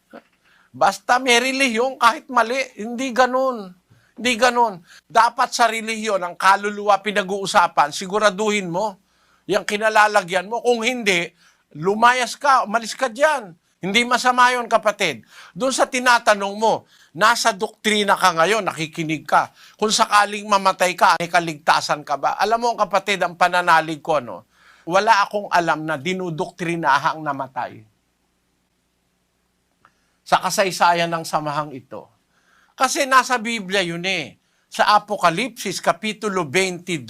Basta may relihiyon, kahit mali, hindi ganun. Hindi ganun. Dapat sa relihiyon, ang kaluluwa pinag-uusapan, siguraduhin mo, yung kinalalagyan mo. Kung hindi, lumayas ka, umalis ka dyan. Hindi masama yun, kapatid. Doon sa tinatanong mo, nasa doktrina ka ngayon, nakikinig ka. Kung sakaling mamatay ka, may kaligtasan ka ba? Alam mo, kapatid, ang pananalig ko, wala akong alam na dinudoktrinahan namatay sa kasaysayan ng samahang ito. Kasi nasa Biblia yun eh. Sa Apokalipsis, Kapitulo 22,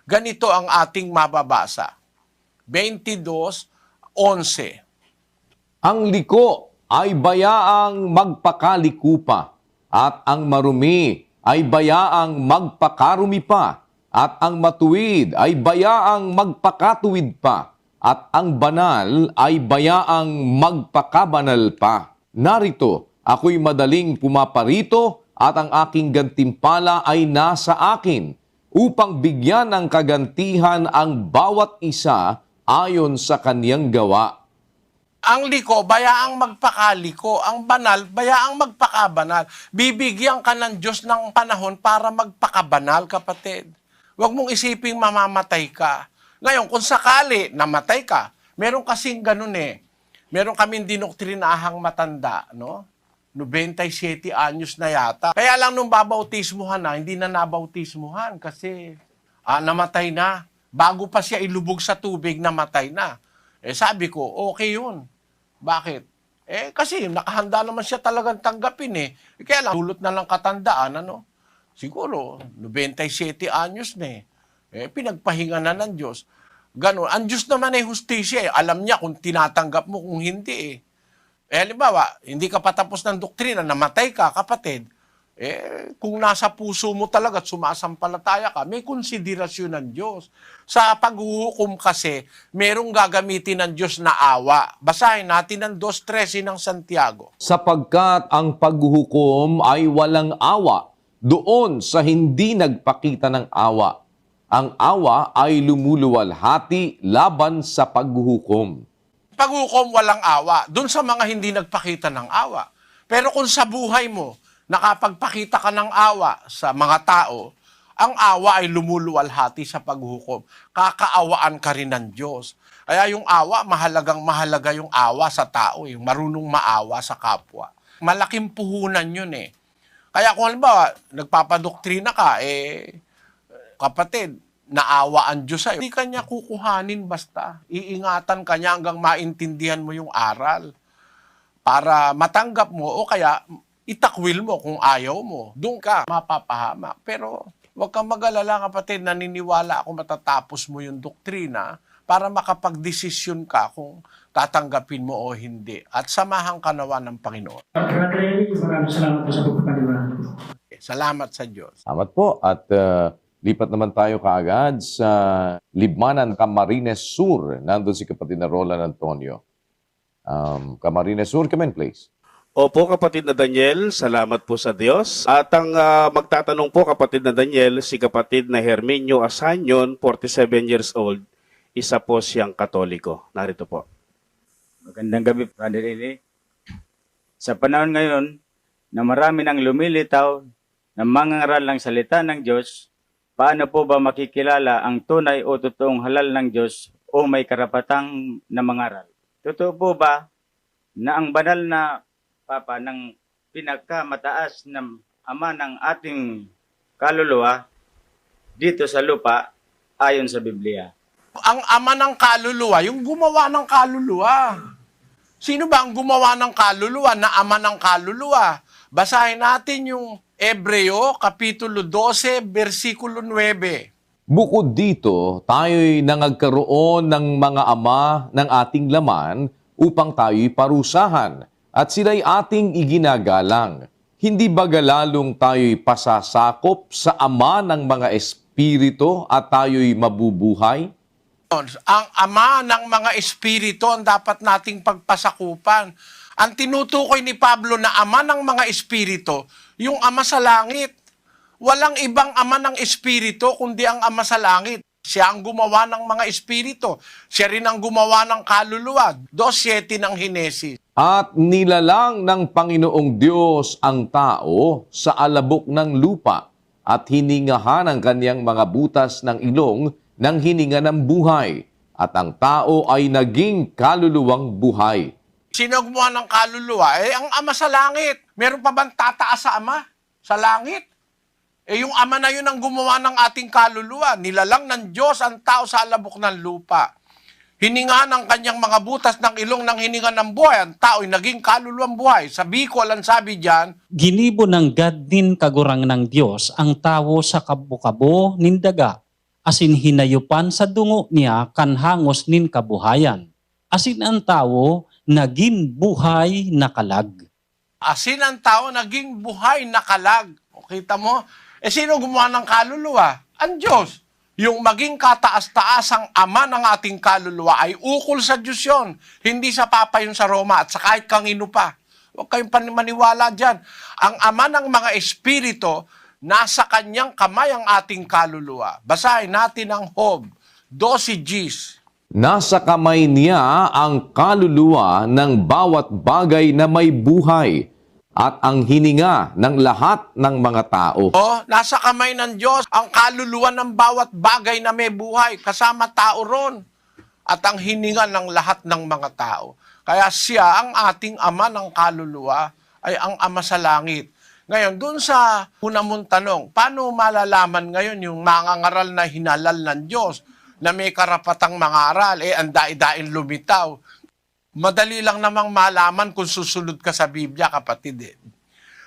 ganito ang ating mababasa. 22:11. Ang liko ay bayaang magpakaliko pa, at ang marumi ay bayaang magpakarumi pa, at ang matuwid ay bayaang magpakatuwid pa, at ang banal ay bayaang magpakabanal pa. Narito, ako'y madaling pumaparito, at ang aking gantimpala ay nasa akin, upang bigyan ng kagantihan ang bawat isa ayon sa kaniyang gawa. Ang liko, bayaang magpakaliko. Ang banal, bayaang magpakabanal. Bibigyan ka ng Diyos ng panahon para magpakabanal, kapatid. Huwag mong isiping mamamatay ka. Ngayon, kung sakali namatay ka, meron kasing ganun eh. Meron kaming dinoktrinahang matanda, 97 anyos na yata. Kaya lang nung babautismuhan na, hindi na nabautismuhan kasi namatay na. Bago pa siya ilubog sa tubig, namatay na. Sabi ko, okay yun. Bakit? Kasi nakahanda naman siya talagang tanggapin eh. Kaya lang, dulot na lang katandaan, Siguro, 97 anyos na eh. Pinagpahinga na ng Diyos. Ganon. Ang Diyos naman ay hustisya eh. Alam niya kung tinatanggap mo, kung hindi eh. Halimbawa, hindi ka patapos ng doktrina, namatay ka, kapatid. Kung nasa puso mo talaga at sumasampalataya ka, may konsiderasyon ng Diyos. Sa paghuhukom kasi, merong gagamitin ng Diyos na awa. Basahin natin ang 2:13 ng Santiago. Sapagkat ang paghuhukom ay walang awa doon sa hindi nagpakita ng awa. Ang awa ay lumuluwalhati laban sa paghuhukom. Paghukom, walang awa. Doon sa mga hindi nagpakita ng awa. Pero kung sa buhay mo, nakapagpakita ka ng awa sa mga tao, ang awa ay lumuluwalhati sa paghukom. Kakaawaan ka rin ng Diyos. Kaya yung awa, mahalaga yung awa sa tao, yung marunong maawa sa kapwa. Malaking puhunan yun eh. Kaya kung halimbawa, nagpapadoktrina ka, kapatid, naawa ang Diyos sa'yo. Hindi kanya kukuhanin basta. Iingatan kanya hanggang maintindihan mo yung aral. Para matanggap mo o kaya itakwil mo kung ayaw mo. Doon ka mapapahamak. Pero huwag kang mag-alala kapatid, naniniwala ako matatapos mo yung doktrina para makapag-desisyon ka kung tatanggapin mo o hindi. At samahan ka nawa ng Panginoon. Brother Eli, maraming salamat po sa pagpapaliwanag. Salamat sa Diyos. Salamat po. At lipat naman tayo kaagad sa Libmanan, Camarines Sur. Nandun si kapatid na Roland Antonio. Camarines Sur, come in please. Opo, kapatid na Daniel, salamat po sa Diyos. At ang magtatanong po, kapatid na Daniel, si kapatid na Herminio Asanyon, 47 years old, isa po siyang Katoliko. Narito po. Magandang gabi, Brother Eli. Sa panahon ngayon na marami nang lumilitaw na mangangaral ng salita ng Diyos, paano po ba makikilala ang tunay o totoong halal ng Diyos o may karapatang na mangaral? Totoo po ba na ang banal na Papa ng pinagkamataas na Ama ng ating kaluluwa dito sa lupa ayon sa Biblia? Ang ama ng kaluluwa, yung gumawa ng kaluluwa. Sino ba ang gumawa ng kaluluwa na ama ng kaluluwa? Basahin natin yung Hebreo, Kapitulo 12, versikulo 9. Bukod dito, tayo'y nangagkaroon ng mga ama ng ating laman upang tayo'y parusahan at sila'y ating iginagalang. Hindi ba lalong tayo'y pasasakop sa ama ng mga espiritu at tayo'y mabubuhay? Ang ama ng mga espiritu ang dapat nating pagpasakupan. Ang tinutukoy ni Pablo na ama ng mga espiritu, yung ama sa langit. Walang ibang ama ng espiritu kundi ang ama sa langit. Siya ang gumawa ng mga espiritu. Siya rin ang gumawa ng kaluluwa. 2:7 ng Henesis. At nilalang ng Panginoong Diyos ang tao sa alabok ng lupa at hiningahan ang kanyang mga butas ng ilong ng hininga ng buhay, at ang tao ay naging kaluluwang buhay. Sino gumawa ng kaluluwa? Ang ama sa langit. Meron pa bang tataas sa ama? Sa langit? Yung ama na yun ang gumawa ng ating kaluluwa. Nilalang ng Diyos ang tao sa alabok ng lupa. Hininga ng kanyang mga butas ng ilong ng hininga ng buhay. Ang tao ay naging kaluluwang buhay. Sa Bicol, ang sabi diyan, Ginibo ng gadnin kagurang ng Diyos ang tao sa kabukabo nindaga, asin hinayupan sa dungo niya kanhangos nin kabuhayan. Asin ang tao naging buhay na kalag. asin ang tao naging buhay na kalag. O, kita mo? Sino gumawa ng kaluluwa? Ang Diyos. Yung maging kataas-taasang ama ng ating kaluluwa ay ukol sa Diyos yun. Hindi sa Papa yun sa Roma at sa kahit kangino pa. Huwag kayong maniwala dyan. Ang ama ng mga espiritu, nasa kanyang kamay ang ating kaluluwa. Basahin natin ang Job 12:10. Nasa kamay niya ang kaluluwa ng bawat bagay na may buhay at ang hininga ng lahat ng mga tao. Nasa kamay ng Diyos ang kaluluwa ng bawat bagay na may buhay, kasama tao ron, at ang hininga ng lahat ng mga tao. Kaya siya, ang ating ama ng kaluluwa, ay ang ama sa langit. Ngayon, dun sa una mong tanong, paano malalaman ngayon yung mangangaral na hinalal ng Diyos na may karapatang mangaral? Ang dai-daing lumitaw. Madali lang namang malaman kung susunod ka sa Biblia, kapatid.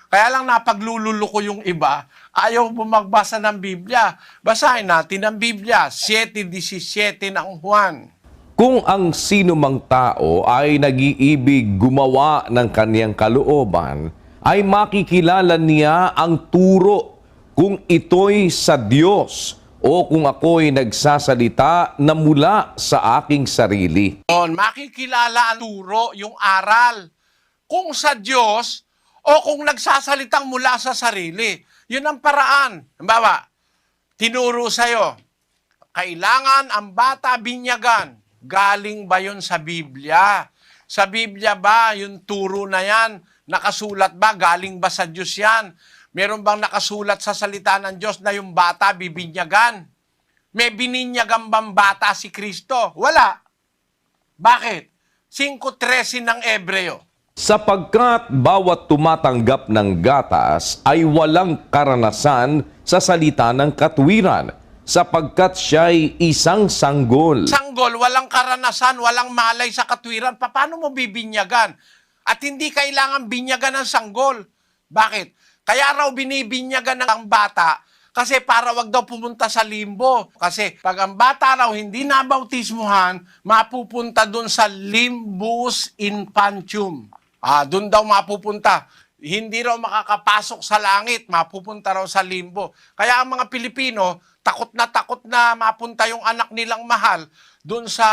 Kaya lang napaglululuko yung iba, ayaw bumagbasa ng Biblia. Basahin natin ang Biblia, 7:17 ng Juan. Kung ang sino mang tao ay nag-iibig gumawa ng kaniyang kalooban, ay makikilala niya ang turo kung ito'y sa Diyos o kung ako'y nagsasalita na mula sa aking sarili. Makikilala ang turo, yung aral, kung sa Diyos o kung nagsasalitang mula sa sarili. Yun ang paraan. Halimbawa, tinuro sa'yo, kailangan ang bata binyagan. galing ba yun sa Biblia? Sa Biblia ba, yung turo na yan, nakasulat ba, galing ba sa Diyos yan? Meron bang nakasulat sa salita ng Diyos na yung bata bibinyagan? May bininyagan bang bata si Kristo? Wala. Bakit? 5:13 ng Ebreo. Sapagkat bawat tumatanggap ng gatas ay walang karanasan sa salita ng katwiran, sapagkat siya'y isang sanggol. Sanggol, walang karanasan, walang malay sa katwiran. Paano mo bibinyagan? At hindi kailangan binyagan ng sanggol. Bakit? Kaya raw binibinyagan ng bata kasi para wag daw pumunta sa limbo. Kasi pag ang bata raw hindi nabautismuhan, mapupunta dun sa limbus infantium. Dun daw mapupunta. Hindi raw makakapasok sa langit, mapupunta raw sa limbo. Kaya ang mga Pilipino, takot na mapunta yung anak nilang mahal dun sa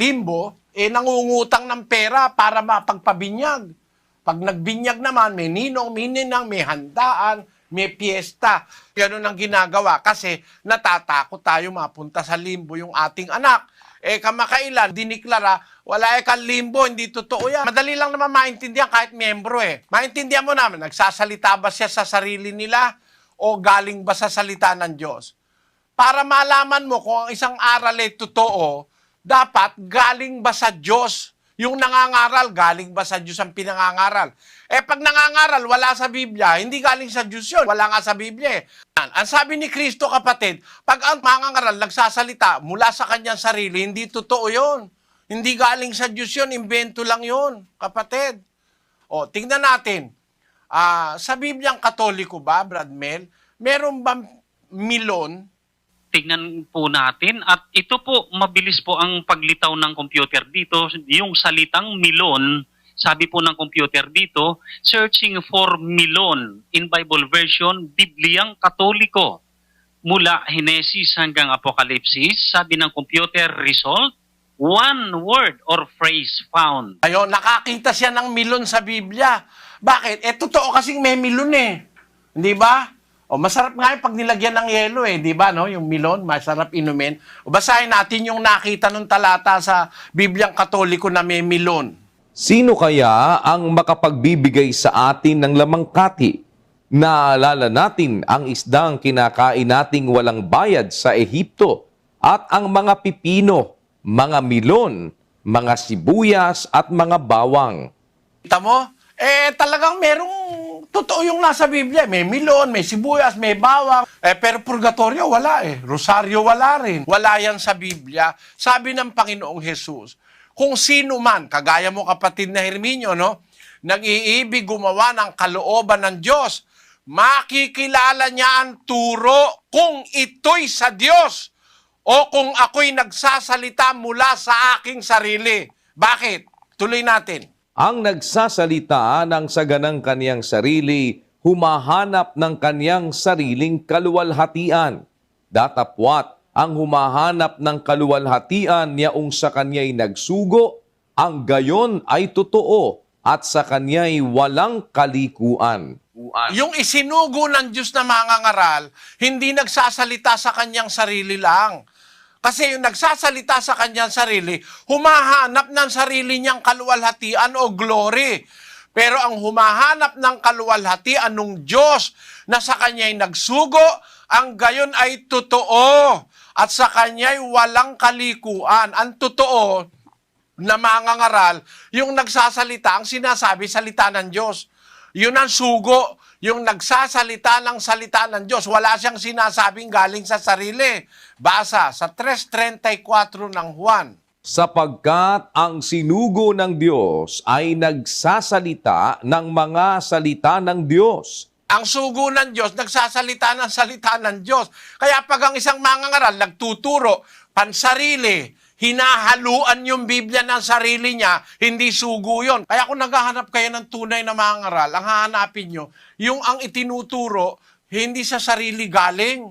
limbo, nangungutang ng pera para mapagpabinyag. Pag nagbinyag naman, may ninong, may ninang, may handaan, may piyesta. Ganun ang ginagawa kasi natatakot tayo mapunta sa limbo yung ating anak. Kamakailan, diniklara, wala kang limbo, hindi totoo yan. Madali lang naman maintindihan kahit miyembro Maintindihan mo naman, nagsasalita ba siya sa sarili nila o galing ba sa salita ng Diyos? Para malaman mo kung ang isang aral ay totoo, dapat galing ba sa Diyos? Yung nangangaral, galing ba sa Diyos ang pinangangaral? Pag nangangaral, wala sa Biblia, hindi galing sa Diyos yun. Wala nga sa Biblia Ang sabi ni Kristo, kapatid, pag ang mangangaral nagsasalita mula sa kanyang sarili, hindi totoo yun. Hindi galing sa Diyos yun, imbento lang yun, kapatid. Tingnan natin. Sa Bibliang Katoliko ba, Brad Mel, meron bang milon? Tingnan po natin at ito po mabilis po ang paglitaw ng computer dito. Yung salitang milon, sabi po ng computer dito, searching for milon in Bible version, Bibliang Katoliko. Mula Henesis hanggang Apokalipsis, sabi ng computer result, one word or phrase found. Ayun, nakakita siya ng milon sa Biblia. Bakit? Totoo kasing may milon Hindi ba? Masarap nga yung pag nilagyan ng yelo di ba, no? Yung milon, masarap inumin. Basahin natin yung nakita ng talata sa Bibliang Katoliko na may milon. Sino kaya ang makapagbibigay sa atin ng lamangkati? Naalala natin ang isdang kinakain nating walang bayad sa Ehipto at ang mga pipino, mga milon, mga sibuyas at mga bawang. Kita mo? Talagang merong totoo yung nasa Biblia. May milon, may sibuyas, may bawang. Pero purgatorio, wala Rosario, wala rin. Wala yan sa Biblia. Sabi ng Panginoong Jesus, kung sino man, kagaya mo kapatid na Herminio, no? Nag-iibig gumawa ng kalooban ng Diyos, makikilala niya ang turo kung ito'y sa Diyos o kung ako'y nagsasalita mula sa aking sarili. Bakit? Tuloy natin. Ang nagsasalita ng saganang kaniyang sarili, humahanap ng kaniyang sariling kaluwalhatian. Datapwat, ang humahanap ng kaluwalhatian yaong sa kanya'y nagsugo, ang gayon ay totoo at sa kanya'y walang kalikuan. Yung isinugo ng Diyos na mangangaral, hindi nagsasalita sa kanyang sarili lang. Kasi yung nagsasalita sa kanyang sarili, humahanap ng sarili niyang kaluwalhatian o glory. Pero ang humahanap ng kaluwalhatian ng Diyos na sa kanya'y nagsugo, ang gayon ay totoo. At sa kanya'y walang kalikuan. Ang totoo na mangangaral, yung nagsasalita, ang sinasabi, salita ng Diyos. Yun ang sugo, yung nagsasalita ng salita ng Diyos. Wala siyang sinasabing galing sa sarili. Basa sa 3:34 ng Juan. Sapagkat ang sinugo ng Diyos ay nagsasalita ng mga salita ng Diyos. Ang sugo ng Diyos, nagsasalita ng salita ng Diyos. Kaya pag ang isang mangangaral nagtuturo, pansarili, hinahaluan yung Biblia ng sarili niya, hindi sugo yun. Kaya kung naghahanap kayo ng tunay na mangangaral, ang hahanapin nyo, yung ang itinuturo, hindi sa sarili galing.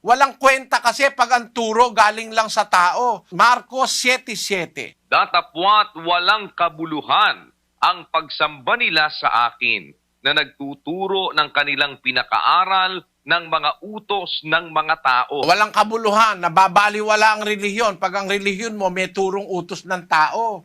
Walang kwenta kasi pag ang turo galing lang sa tao. Marcos 7:7. Datapwat walang kabuluhan ang pagsamba nila sa akin na nagtuturo ng kanilang pinakaaral ng mga utos ng mga tao. Walang kabuluhan, nababaliwala ang relihiyon. Pag ang relihiyon mo may turong utos ng tao.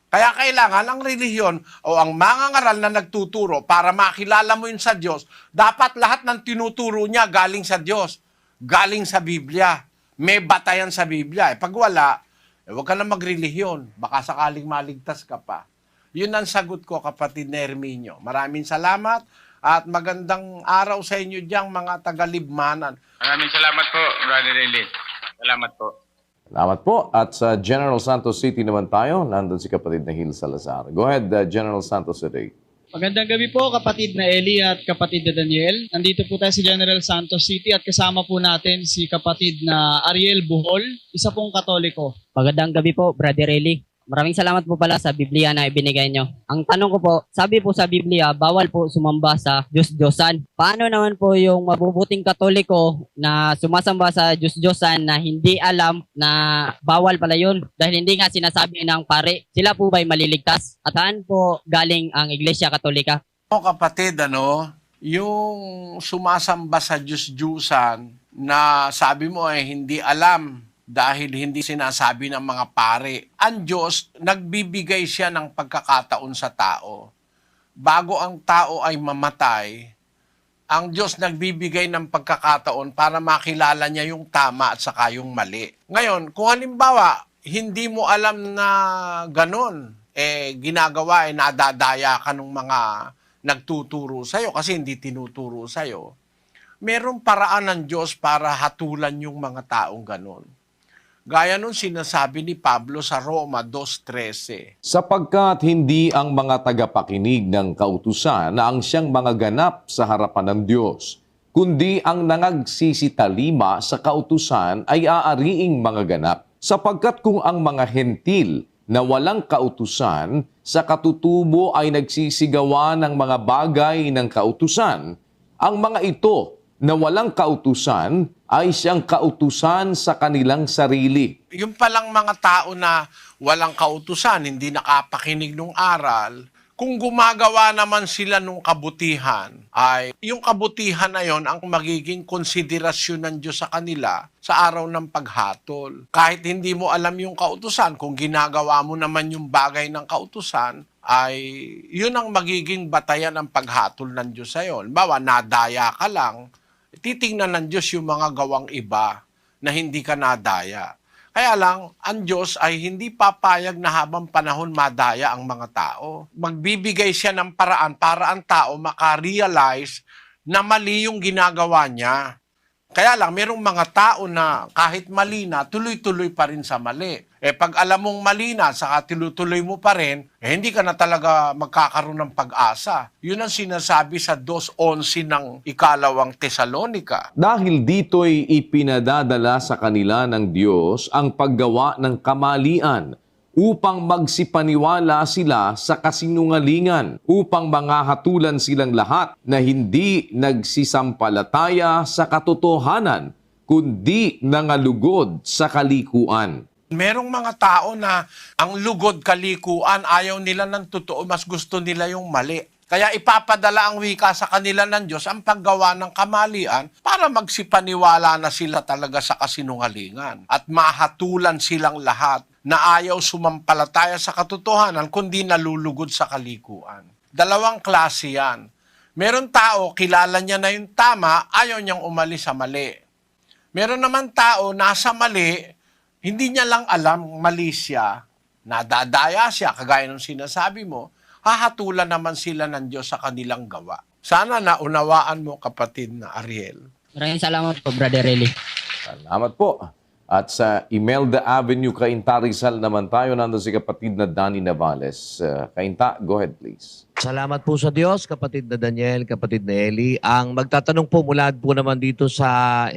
Kaya kailangan ang relihiyon o ang mangangaral na nagtuturo para makilala mo yun sa Diyos, dapat lahat ng tinuturo niya galing sa Diyos, galing sa Biblia. May batayan sa Biblia. Pag wala, huwag ka na magrelihiyon. Baka sakaling maligtas ka pa. Yun ang sagot ko, kapatid na Herminio. Maraming salamat at magandang araw sa inyo diyang mga tagalibmanan. Maraming salamat po, Brother Eli. Salamat po. Salamat po. At sa General Santos City naman tayo, nandun si kapatid na Hil Salazar. Go ahead, General Santos City. Magandang gabi po kapatid na Eli at kapatid na Daniel. Nandito po tayo sa General Santos City at kasama po natin si kapatid na Ariel Buhol, isa pong Katoliko. Magandang gabi po, Brother Eli. Maraming salamat po pala sa Biblia na ibinigay nyo. Ang tanong ko po, sabi po sa Biblia, bawal po sumamba sa Diyos-Diyosan. Paano naman po yung mabubuting Katoliko na sumasamba sa Diyos-Diyosan na hindi alam na bawal pala yun? Dahil hindi nga sinasabi ng pare, sila po ba'y maliligtas? At saan po galing ang Iglesia Katolika? Kapatid, yung sumasamba sa Diyos-Diyusan na sabi mo ay hindi alam dahil hindi sinasabi ng mga pare. Ang Diyos, nagbibigay siya ng pagkakataon sa tao. Bago ang tao ay mamatay, ang Diyos nagbibigay ng pagkakataon para makilala niya yung tama at saka yung mali. Ngayon, kung halimbawa, hindi mo alam na ganon, ginagawa, nadadaya ka ng mga nagtuturo sa'yo kasi hindi tinuturo sa'yo, merong paraan ng Diyos para hatulan yung mga taong ganon. Gaya nung sinasabi ni Pablo sa Roma 2:13. Sapagkat hindi ang mga tagapakinig ng kautusan na ang siyang mga ganap sa harapan ng Diyos, kundi ang nangagsisitalima sa kautusan ay aariing mga ganap. Sapagkat kung ang mga hentil na walang kautusan sa katutubo ay nagsisigawa ng mga bagay ng kautusan, ang mga ito na walang kautusan ay siyang kautusan sa kanilang sarili. Yung palang mga tao na walang kautusan, hindi nakapakinig ng aral, kung gumagawa naman sila ng kabutihan, ay yung kabutihan na yon ang magiging konsiderasyon ng Diyos sa kanila sa araw ng paghatol. Kahit hindi mo alam yung kautusan, kung ginagawa mo naman yung bagay ng kautusan, ay yun ang magiging batayan ng paghatol ng Diyos sa iyo. Bawa, nadaya ka lang, titingnan ng Diyos yung mga gawang iba na hindi ka nadaya. Kaya lang, ang Diyos ay hindi papayag na habang panahon madaya ang mga tao. Magbibigay siya ng paraan para ang tao makarealize na mali yung ginagawa niya. Kaya lang, merong mga tao na kahit mali na, tuloy-tuloy pa rin sa mali. Pag alam mong mali na, saka tuloy mo pa rin, hindi ka na talaga magkakaroon ng pag-asa. Yun ang sinasabi sa 2:11 ng ikalawang Tesalonika. Dahil dito'y ipinadadala sa kanila ng Diyos ang paggawa ng kamalian upang magsipaniwala sila sa kasinungalingan, upang mangahatulan silang lahat na hindi nagsisampalataya sa katotohanan, kundi nangalugod sa kalikuan. Merong mga tao na ang lugod kalikuan, ayaw nila ng totoo, mas gusto nila yung mali. Kaya ipapadala ang wika sa kanila ng Diyos ang paggawa ng kamalian para magsipaniwala na sila talaga sa kasinungalingan at mahatulan silang lahat na ayaw sumampalataya sa katotohanan kundi nalulugod sa kalikuan. Dalawang klase yan. Meron tao, kilala niya na yung tama, ayaw niyang umalis sa mali. Meron naman tao, nasa mali, hindi niya lang alam, mali siya, nadadaya siya, kagaya ng sinasabi mo, hahatulan naman sila ng Diyos sa kanilang gawa. Sana naunawaan mo, kapatid na Ariel. Maraming salamat po, Brother Eli. Salamat po. At sa Imelda Avenue, Cainta, Rizal naman tayo. Nandun si kapatid na Danny Navales. Cainta, go ahead please. Salamat po sa Diyos, kapatid na Daniel, kapatid na Eli. Ang magtatanong po mula po naman dito sa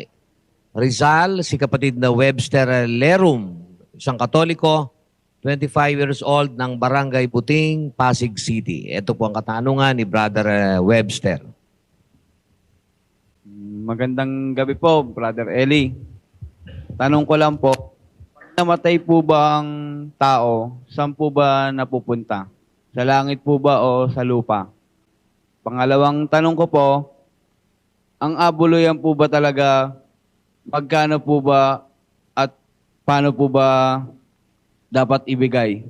Rizal, si kapatid na Webster Lerum, isang Katoliko, 25 years old ng Barangay Buting, Pasig City. Ito po ang katanungan ni Brother Webster. Magandang gabi po, Brother Eli. Tanong ko lang po, pag namatay po ba ang tao, saan po ba napupunta? Sa langit po ba o sa lupa? Pangalawang tanong ko po, ang abuluyan po ba talaga, magkano po ba at paano po ba dapat ibigay?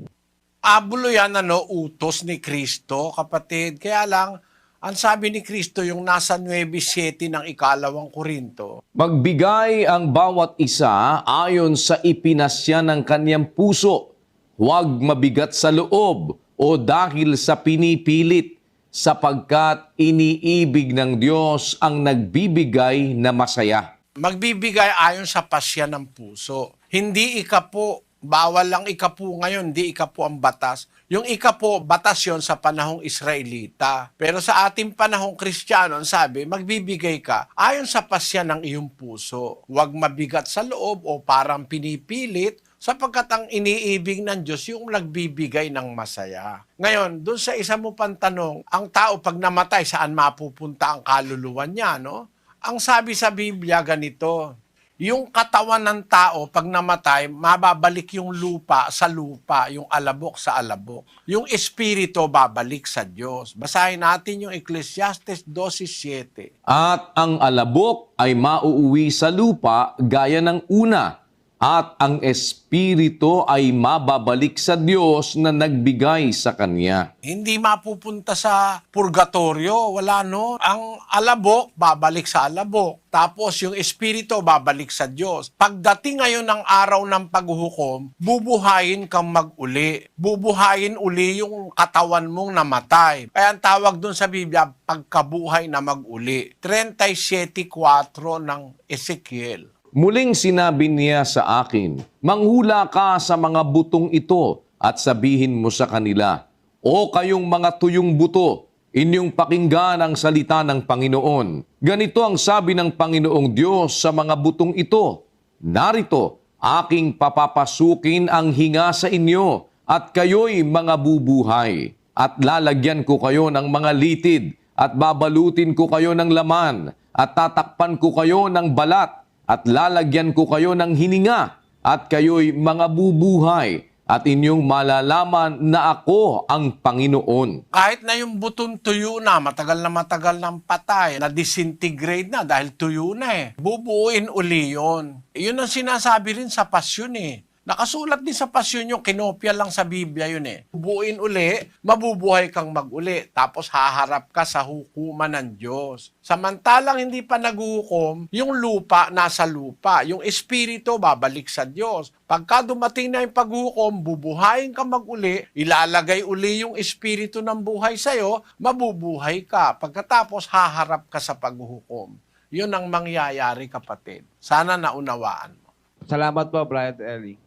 Abulo yan, utos ni Kristo, kapatid. Kaya lang, ang sabi ni Kristo, yung nasa 9:7 ng 2 Korinto, Magbigay ang bawat isa ayon sa ipinasya ng kanyang puso. Huwag mabigat sa loob o dahil sa pinipilit, sapagkat iniibig ng Diyos ang nagbibigay na masaya. magbibigay ayon sa pasya ng puso. Hindi ikapo, bawal lang ikapo ngayon, hindi ikapo ang batas. Yung ikapo, batas yon sa panahong Israelita. Pero sa ating panahong Kristiyano, sabi, magbibigay ka ayon sa pasya ng iyong puso. Huwag mabigat sa loob o parang pinipilit, sapagkat ang iniibig ng Diyos yung nagbibigay ng masaya. Ngayon, doon sa isa mo pang tanong, ang tao pag namatay, saan mapupunta ang kaluluwa niya, no? Ang sabi sa Biblia ganito, yung katawan ng tao pag namatay, mababalik yung lupa sa lupa, yung alabok sa alabok. Yung espiritu babalik sa Diyos. Basahin natin yung Ecclesiastes 12:7. At ang alabok ay mauuwi sa lupa gaya ng una, at ang espiritu ay mababalik sa Diyos na nagbigay sa kanya. Hindi mapupunta sa purgatorio, wala no. Ang alabok, babalik sa alabok. Tapos yung espiritu, babalik sa Diyos. Pagdating ngayon ng araw ng paghuhukom, bubuhayin kang mag-uli. Bubuhayin uli yung katawan mong namatay. Kaya ang tawag dun sa Biblia, pagkabuhay na mag-uli. 37:4 ng Ezekiel. Muling sinabi niya sa akin, manghula ka sa mga butong ito at sabihin mo sa kanila, O kayong mga tuyong buto, inyong pakinggan ang salita ng Panginoon. Ganito ang sabi ng Panginoong Diyos sa mga butong ito, narito, aking papapasukin ang hinga sa inyo at kayo'y mga bubuhay. At lalagyan ko kayo ng mga litid at babalutin ko kayo ng laman at tatakpan ko kayo ng balat at lalagyan ko kayo ng hininga, at kayo'y mga bubuhay, at inyong malalaman na ako ang Panginoon. Kahit na yung butong tuyo na, matagal ng patay, na-disintegrate na dahil tuyo na eh. Bubuuin uli yun. Yun ang sinasabi rin sa pasyon eh. Nakasulat din sa pasyon yung kinopya lang sa Biblia yun eh. Buuin uli, mabubuhay kang mag-uli. Tapos haharap ka sa hukuman ng Diyos. Samantalang hindi pa naghuhukom, yung lupa nasa lupa. Yung espiritu babalik sa Diyos. Pagka dumating na yung paghuhukom, bubuhayin ka mag-uli, ilalagay uli yung espiritu ng buhay sa'yo, mabubuhay ka. Pagkatapos haharap ka sa paghuhukom. Yun ang mangyayari, kapatid. Sana naunawaan mo. Salamat po, Brother Eli.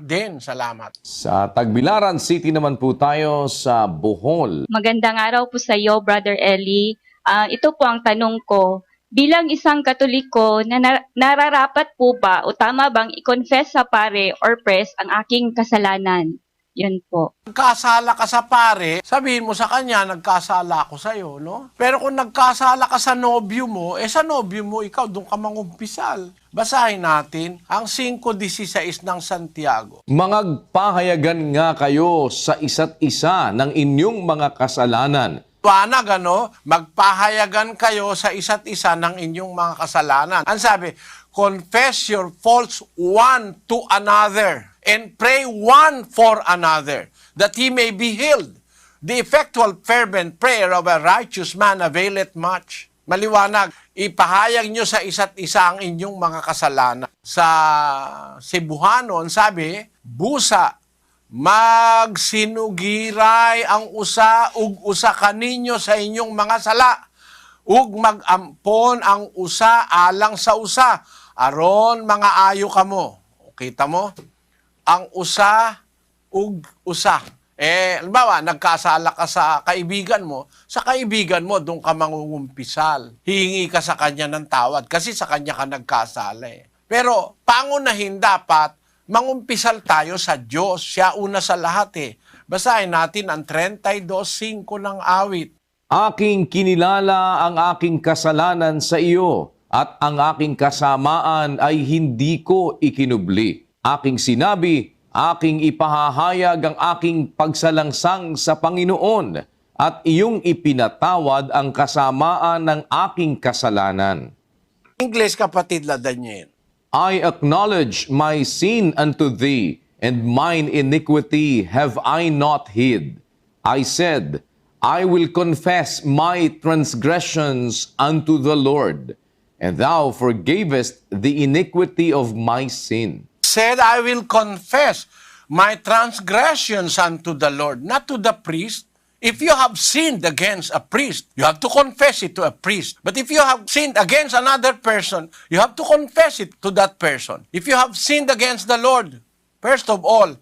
Din, salamat. Sa Tagbilaran City naman po tayo sa Bohol. Magandang araw po sa iyo, Brother Eli. Ito po ang tanong ko. Bilang isang Katoliko, nararapat po ba o tama bang i-confess sa pare or priest ang aking kasalanan? Yun po. Nagkasala ka sa pare, sabihin mo sa kanya, nagkasala ako sa'yo, no? Pero kung nagkasala ka sa nobyo mo, sa nobyo mo, ikaw, doon ka mangumpisal. Basahin natin ang 5:16 ng Santiago. Mangagpahayagan nga kayo sa isa't isa ng inyong mga kasalanan. Tuwanag, magpahayagan kayo sa isa't isa ng inyong mga kasalanan. Ang sabi, confess your faults one to another and pray one for another, that he may be healed. The effectual fervent prayer of a righteous man availeth much. Maliwanag, ipahayag nyo sa isa't isa ang inyong mga kasalanan. Sa Cebuanon, sabi, busa, magsinugiray ang usa ug usa kaninyo sa inyong mga sala, ug magampon ang usa alang sa usa, aron mga ayo kamo. Kita mo? Ang usa ug usa. Halimbawa, nagkasala ka sa kaibigan mo doon ka mangungumpisal. Hihingi ka sa kanya ng tawad kasi sa kanya ka nagkasala eh. Pero, pangunahin dapat, mangumpisal tayo sa Diyos. Siya una sa lahat eh. Basahin natin ang 32:5 ng awit. Aking kinilala ang aking kasalanan sa iyo, at ang aking kasamaan ay hindi ko ikinubli. Aking sinabi, aking ipahahayag ang aking pagsalangsang sa Panginoon, at iyong ipinatawad ang kasamaan ng aking kasalanan. English, kapatid na Daniel. I acknowledge my sin unto thee, and mine iniquity have I not hid. I said, I will confess my transgressions unto the Lord, and thou forgavest the iniquity of my sin. Said, I will confess my transgressions unto the Lord, not to the priest. If you have sinned against a priest, you have to confess it to a priest. But if you have sinned against another person, you have to confess it to that person. If you have sinned against the Lord, first of all,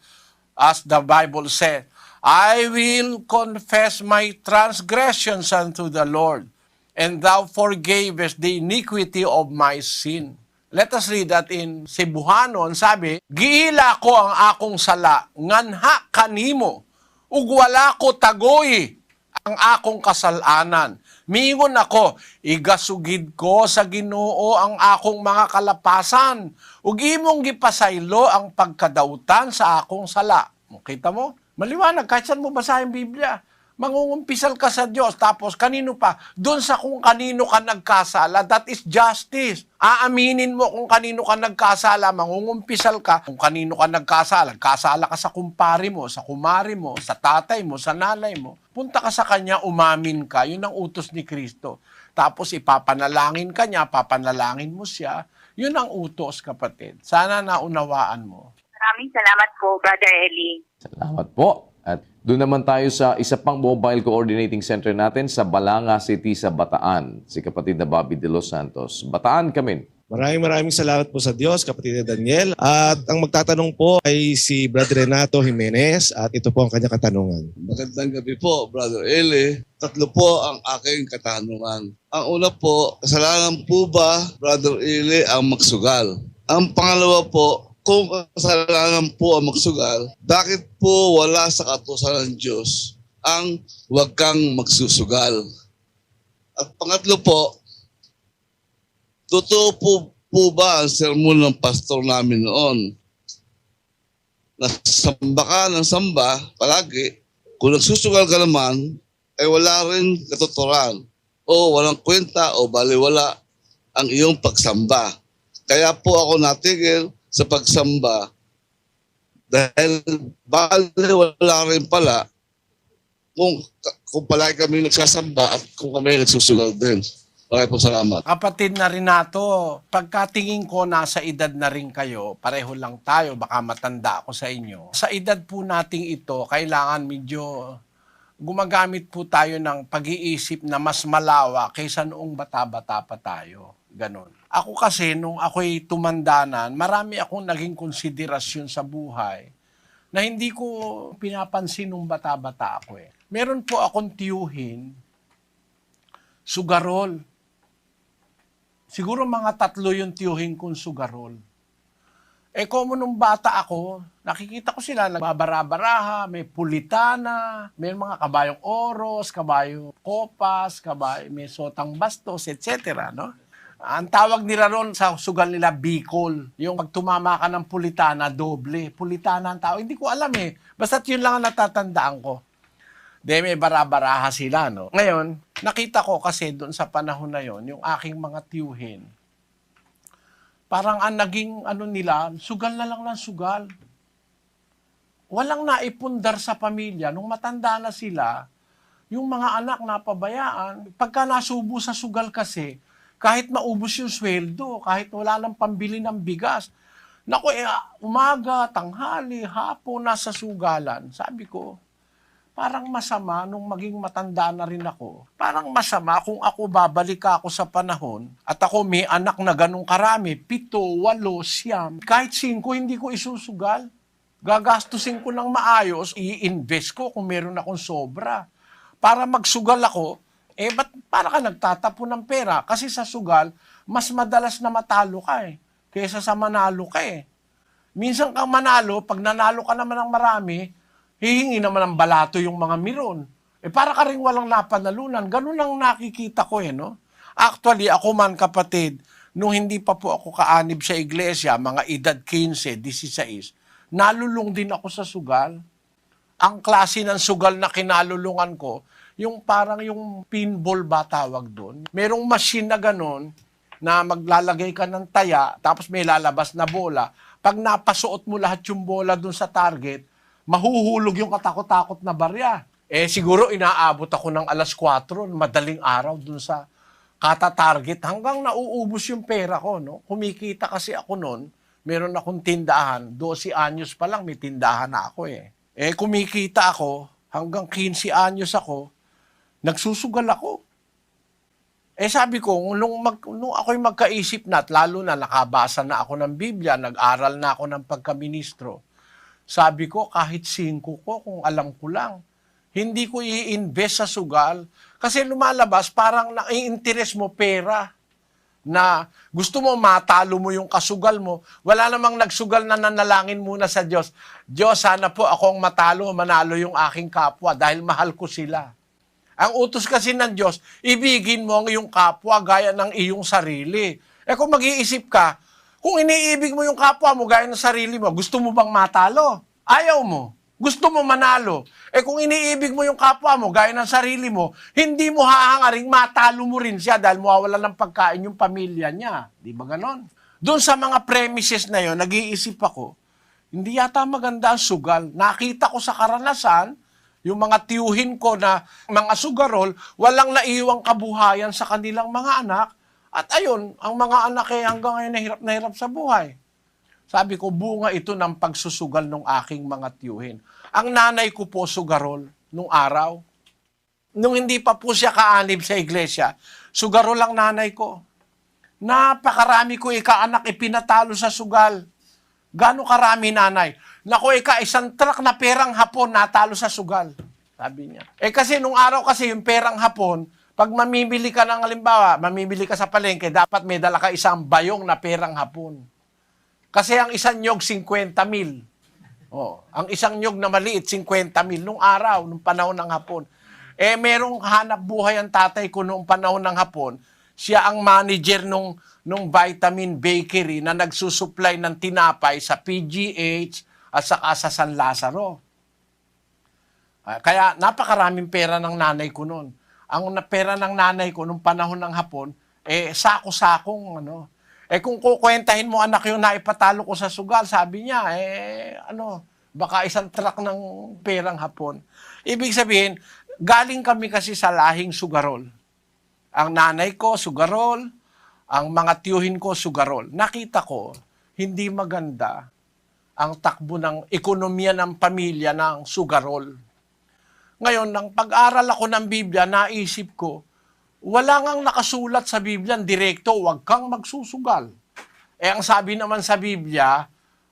as the Bible said, I will confess my transgressions unto the Lord, and thou forgavest the iniquity of my sin. Let us read that in Cebuano. Ang sabi, giila ko ang akong sala, nganha kanimo, ug wala ko tagoy ang akong kasalanan. Mingon ako, igasugid ko sa Ginoo ang akong mga kalapasan, ug imong gipasaylo ang pagkadautan sa akong sala. Kita mo? Maliwanag, kahit saan mo basahin Biblia. Mangungumpisal ka sa Diyos, tapos kanino pa? Doon sa kung kanino ka nagkasala, that is justice. Aaminin mo kung kanino ka nagkasala, mangungumpisal ka kung kanino ka nagkasala. Kasala ka sa kumpare mo, sa kumari mo, sa tatay mo, sa nanay mo. Punta ka sa kanya, umamin ka, yun ang utos ni Kristo. Tapos ipapanalangin ka niya, papanalangin mo siya. Yun ang utos, kapatid. Sana naunawaan mo. Maraming salamat po, Brother Eli. Salamat po. At doon naman tayo sa isa pang mobile coordinating center natin sa Balanga City sa Bataan, si kapatid na Bobby De Los Santos. Bataan kami. Maraming salamat po sa Diyos, kapatid na Daniel. At ang magtatanong po ay si Brother Renato Jimenez at ito po ang kanyang katanungan. Magandang gabi po, Brother Eli. 3 po ang aking katanungan. Ang una po, kasalanan po ba, Brother Eli, ang magsugal? Ang pangalawa po, kung kasalanan po ang magsugal, bakit po wala sa kautusan ng Diyos ang huwag kang magsusugal? At pangatlo po, totoo po ba ang sermon ng pastor namin noon? Nasamba ka ng samba palagi, kung nagsusugal ka naman, ay wala rin katuturan o walang kwenta o baliwala ang iyong pagsamba. Kaya po ako natigil sa pagsamba dahil wala rin pala kung palagi kami nagsasamba at kung kami nagsusugal din. Maraming po salamat. Kapatid na Renato, pagkatingin ko nasa edad na rin kayo, pareho lang tayo, baka matanda ako sa inyo. Sa edad po nating ito, kailangan medyo gumagamit po tayo ng pag-iisip na mas malawa kaysa noong bata-bata pa tayo. Ganon. Ako kasi, nung ako'y tumandanan, marami akong naging konsiderasyon sa buhay na hindi ko pinapansin nung bata-bata ako eh. Meron po akong tiyuhin, sugarol. Siguro mga 3 yung tiyuhin kong sugarol. Eh kung nung bata ako, nakikita ko sila, nagbabara-baraha, may pulitana, may mga kabayong oros, kabayong kopas, may sotang bastos, etc. No? Ang tawag nila ron sa sugal nila, bicol. Yung pag tumama ka ng pulitana, doble. Pulitana ang tawag. Hindi ko alam eh. Basta't yun lang ang natatandaan ko. May bara-baraha sila, no? Ngayon, nakita ko kasi doon sa panahon na yon, yung aking mga tiyuhin, parang ang naging nila, sugal na lang ng sugal. Walang naipundar sa pamilya. Nung matanda na sila, yung mga anak napabayaan. Pagka nasubo sa sugal kasi, kahit maubos yung sweldo, kahit wala nang pambili ng bigas, naku, umaga, tanghali, hapon, nasa sugalan. Sabi ko, parang masama nung maging matanda na rin ako. Parang masama kung ako babalik ako sa panahon at ako may anak na ganong karami, 7, 8, 9. Kahit 5, hindi ko isusugal. Gagastusin ko ng maayos, i-invest ko kung meron akong sobra. Para magsugal ako, ba't para ka nagtatapon ng pera? Kasi sa sugal, mas madalas na matalo ka kaysa sa manalo ka Minsan kang manalo, pag nanalo ka naman ng marami, hihingi naman ng balato yung mga miron. Para ka rin walang napanalunan. Ganun ang nakikita ko no? Actually, ako man kapatid, nung hindi pa po ako kaanib sa iglesia, mga edad 15, 16, nalulung din ako sa sugal. Ang klase ng sugal na kinalulungan ko, Yung parang yung pinball ba tawag doon. Merong machine na ganon na maglalagay ka ng taya tapos may lalabas na bola. Pag napasuot mo lahat yung bola doon sa target, mahuhulog yung katakot-takot na barya. Siguro inaabot ako ng alas 4, madaling araw doon sa kata-target hanggang nauubos yung pera ko. No? Kumikita kasi ako noon, meron akong tindahan. 12 anyos pa lang may tindahan na ako kumikita ako hanggang 15 anyos ako, nagsusugal ako. Sabi ko, nung ako'y magkaisip na at lalo na nakabasa na ako ng Biblia, nag-aral na ako ng pagkaministro, sabi ko, kahit 5 ko, kung alam ko lang, hindi ko i-invest sa sugal. Kasi lumalabas, parang nai-interest mo pera na gusto mo matalo mo yung kasugal mo. Wala namang nagsugal na nanalangin muna sa Diyos. Diyos, sana po akong matalo, manalo yung aking kapwa dahil mahal ko sila. Ang utos kasi ng Diyos, ibigin mo ang iyong kapwa gaya ng iyong sarili. Kung mag-iisip ka, kung iniibig mo yung kapwa mo gaya ng sarili mo, gusto mo bang matalo? Ayaw mo. Gusto mo manalo. Kung iniibig mo yung kapwa mo gaya ng sarili mo, hindi mo hahangaring matalo mo rin siya dahil mawawala ng pagkain yung pamilya niya. Di ba ganon? Doon sa mga premises na yon, nag-iisip ako, hindi yata maganda ang sugal. Nakita ko sa karanasan, yung mga tiyuhin ko na mga sugarol, walang naiwang kabuhayan sa kanilang mga anak. At ayun, ang mga anak hanggang ngayon na hirap sa buhay. Sabi ko, bunga ito ng pagsusugal ng aking mga tiyuhin. Ang nanay ko po sugarol nung araw. Nung hindi pa po siya kaanib sa iglesia, sugarol ang nanay ko. Napakarami ko ikaanak ipinatalo sa sugal. Gano'ng karami, nanay? Naku, isang truck na perang hapon natalo sa sugal. Sabi niya. Kasi nung araw kasi yung perang hapon, pag mamimili ka ng halimbawa, mamimili ka sa palengke, dapat may dala ka isang bayong na perang hapon. Kasi ang isang nyog, 50,000. Ang isang nyog na maliit, 50,000 nung araw, nung panahon ng hapon. Merong hanap buhay ang tatay ko noong panahon ng hapon. Siya ang manager nung Vitamin Bakery na nagsusupply ng tinapay sa PGH at saka sa San Lazaro. Kaya napakaraming pera ng nanay ko noon. Ang pera ng nanay ko nung panahon ng hapon, sako-sakong kung kukwentahin mo anak yung naipatalo ko sa sugal, sabi niya, baka isang truck ng perang hapon. Ibig sabihin, galing kami kasi sa lahing sugarol. Ang nanay ko, sugarol. Ang mga tiyuhin ko, sugarol. Nakita ko, hindi maganda ang takbo ng ekonomiya ng pamilya ng sugarol. Ngayon, nang pag-aral ako ng Biblia, naisip ko, wala ngang nakasulat sa Biblia, direkto, huwag kang magsusugal. Ang sabi naman sa Biblia,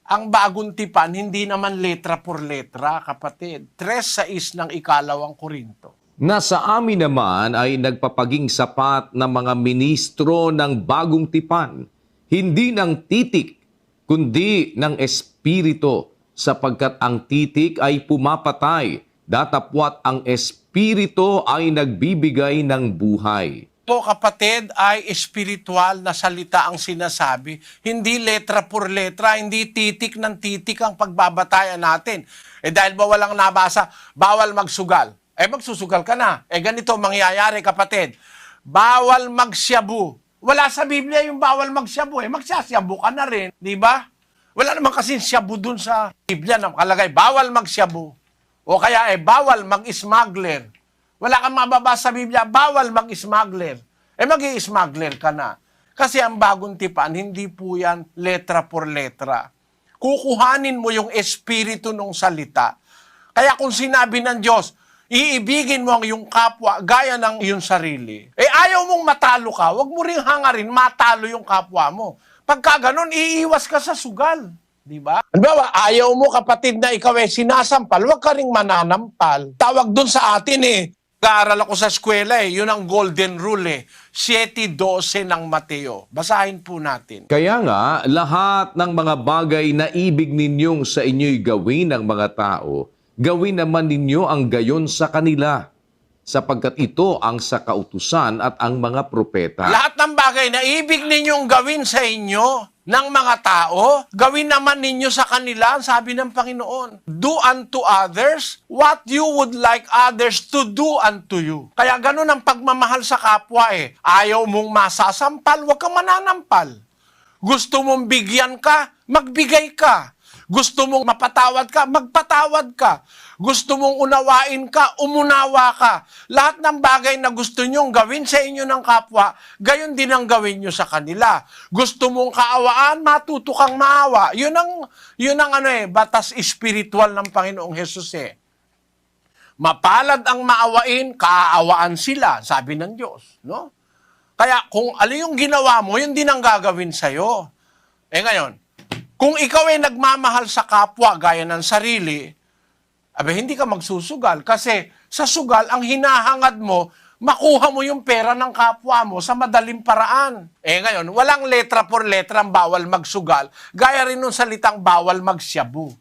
ang bagong tipan, hindi naman letra por letra, kapatid. 3:6 ng 2 Korinto. Nasa amin naman ay nagpapaging sapat na mga ministro ng bagong tipan, hindi ng titik, kundi ng espiritu, sapagkat ang titik ay pumapatay, datapwat ang espiritu ay nagbibigay ng buhay. Po kapatid ay espiritual na salita ang sinasabi. Hindi letra por letra, hindi titik ng titik ang pagbabatayan natin. Dahil ba walang nabasa, bawal magsugal. Magsusugal ka na. Ganito mangyayari kapatid. Bawal magsyabu. Wala sa Biblia yung bawal magsyabu. Magsasyabu ka na rin. Di ba? Wala naman kasi syabu dun sa Biblia na nakalagay, bawal magsyabu. O kaya bawal mag-smuggler. Wala kang mababasa sa Biblia, bawal mag-smuggler. Mag-i-smuggler ka na. Kasi ang bagong tipan, hindi po yan letra por letra. Kukuhanin mo yung espiritu ng salita. Kaya kung sinabi ng Diyos, iibigin mo ang iyong kapwa gaya ng iyong sarili. Ayaw mong matalo ka, wag mo ring hangarin matalo yung kapwa mo. Pagka ganun, iiwas ka sa sugal. Di ba? Halimbawa, ayaw mo kapatid na ikaw sinasampal, wag ka ring mananampal. Tawag dun sa atin Nag-aaral ako sa eskwela yun ang golden rule 7:12 ng Mateo. Basahin po natin. Kaya nga, lahat ng mga bagay na ibig ninyong sa inyo'y gawin ng mga tao, gawin naman ninyo ang gayon sa kanila. sapagkat ito ang sa kautusan at ang mga propeta. Lahat ng bagay na ibig ninyong gawin sa inyo ng mga tao, gawin naman ninyo sa kanila, sabi ng Panginoon. Do unto others what you would like others to do unto you. Kaya ganun ang pagmamahal sa kapwa eh. Ayaw mong masasampal, huwag kang mananampal. Gusto mong bigyan ka, magbigay ka. Gusto mong mapatawad ka, magpatawad ka. Gusto mong unawain ka, umunawa ka. Lahat ng bagay na gusto nyong gawin sa inyo ng kapwa, gayon din ang gawin nyo sa kanila. Gusto mong kaawaan, matuto kang maawa. Yun ang batas espiritual ng Panginoong Hesus eh. Mapalad ang maawain, kaaawaan sila, sabi ng Diyos. No? Kaya kung ano yung ginawa mo, yun din ang gagawin sa'yo. Ngayon, kung ikaw ay nagmamahal sa kapwa gaya ng sarili, hindi ka magsusugal. Kasi sa sugal, ang hinahangad mo, makuha mo yung pera ng kapwa mo sa madaling paraan. Ngayon, walang letra por letra ang bawal magsugal. Gaya rin nung salitang bawal magsyabu.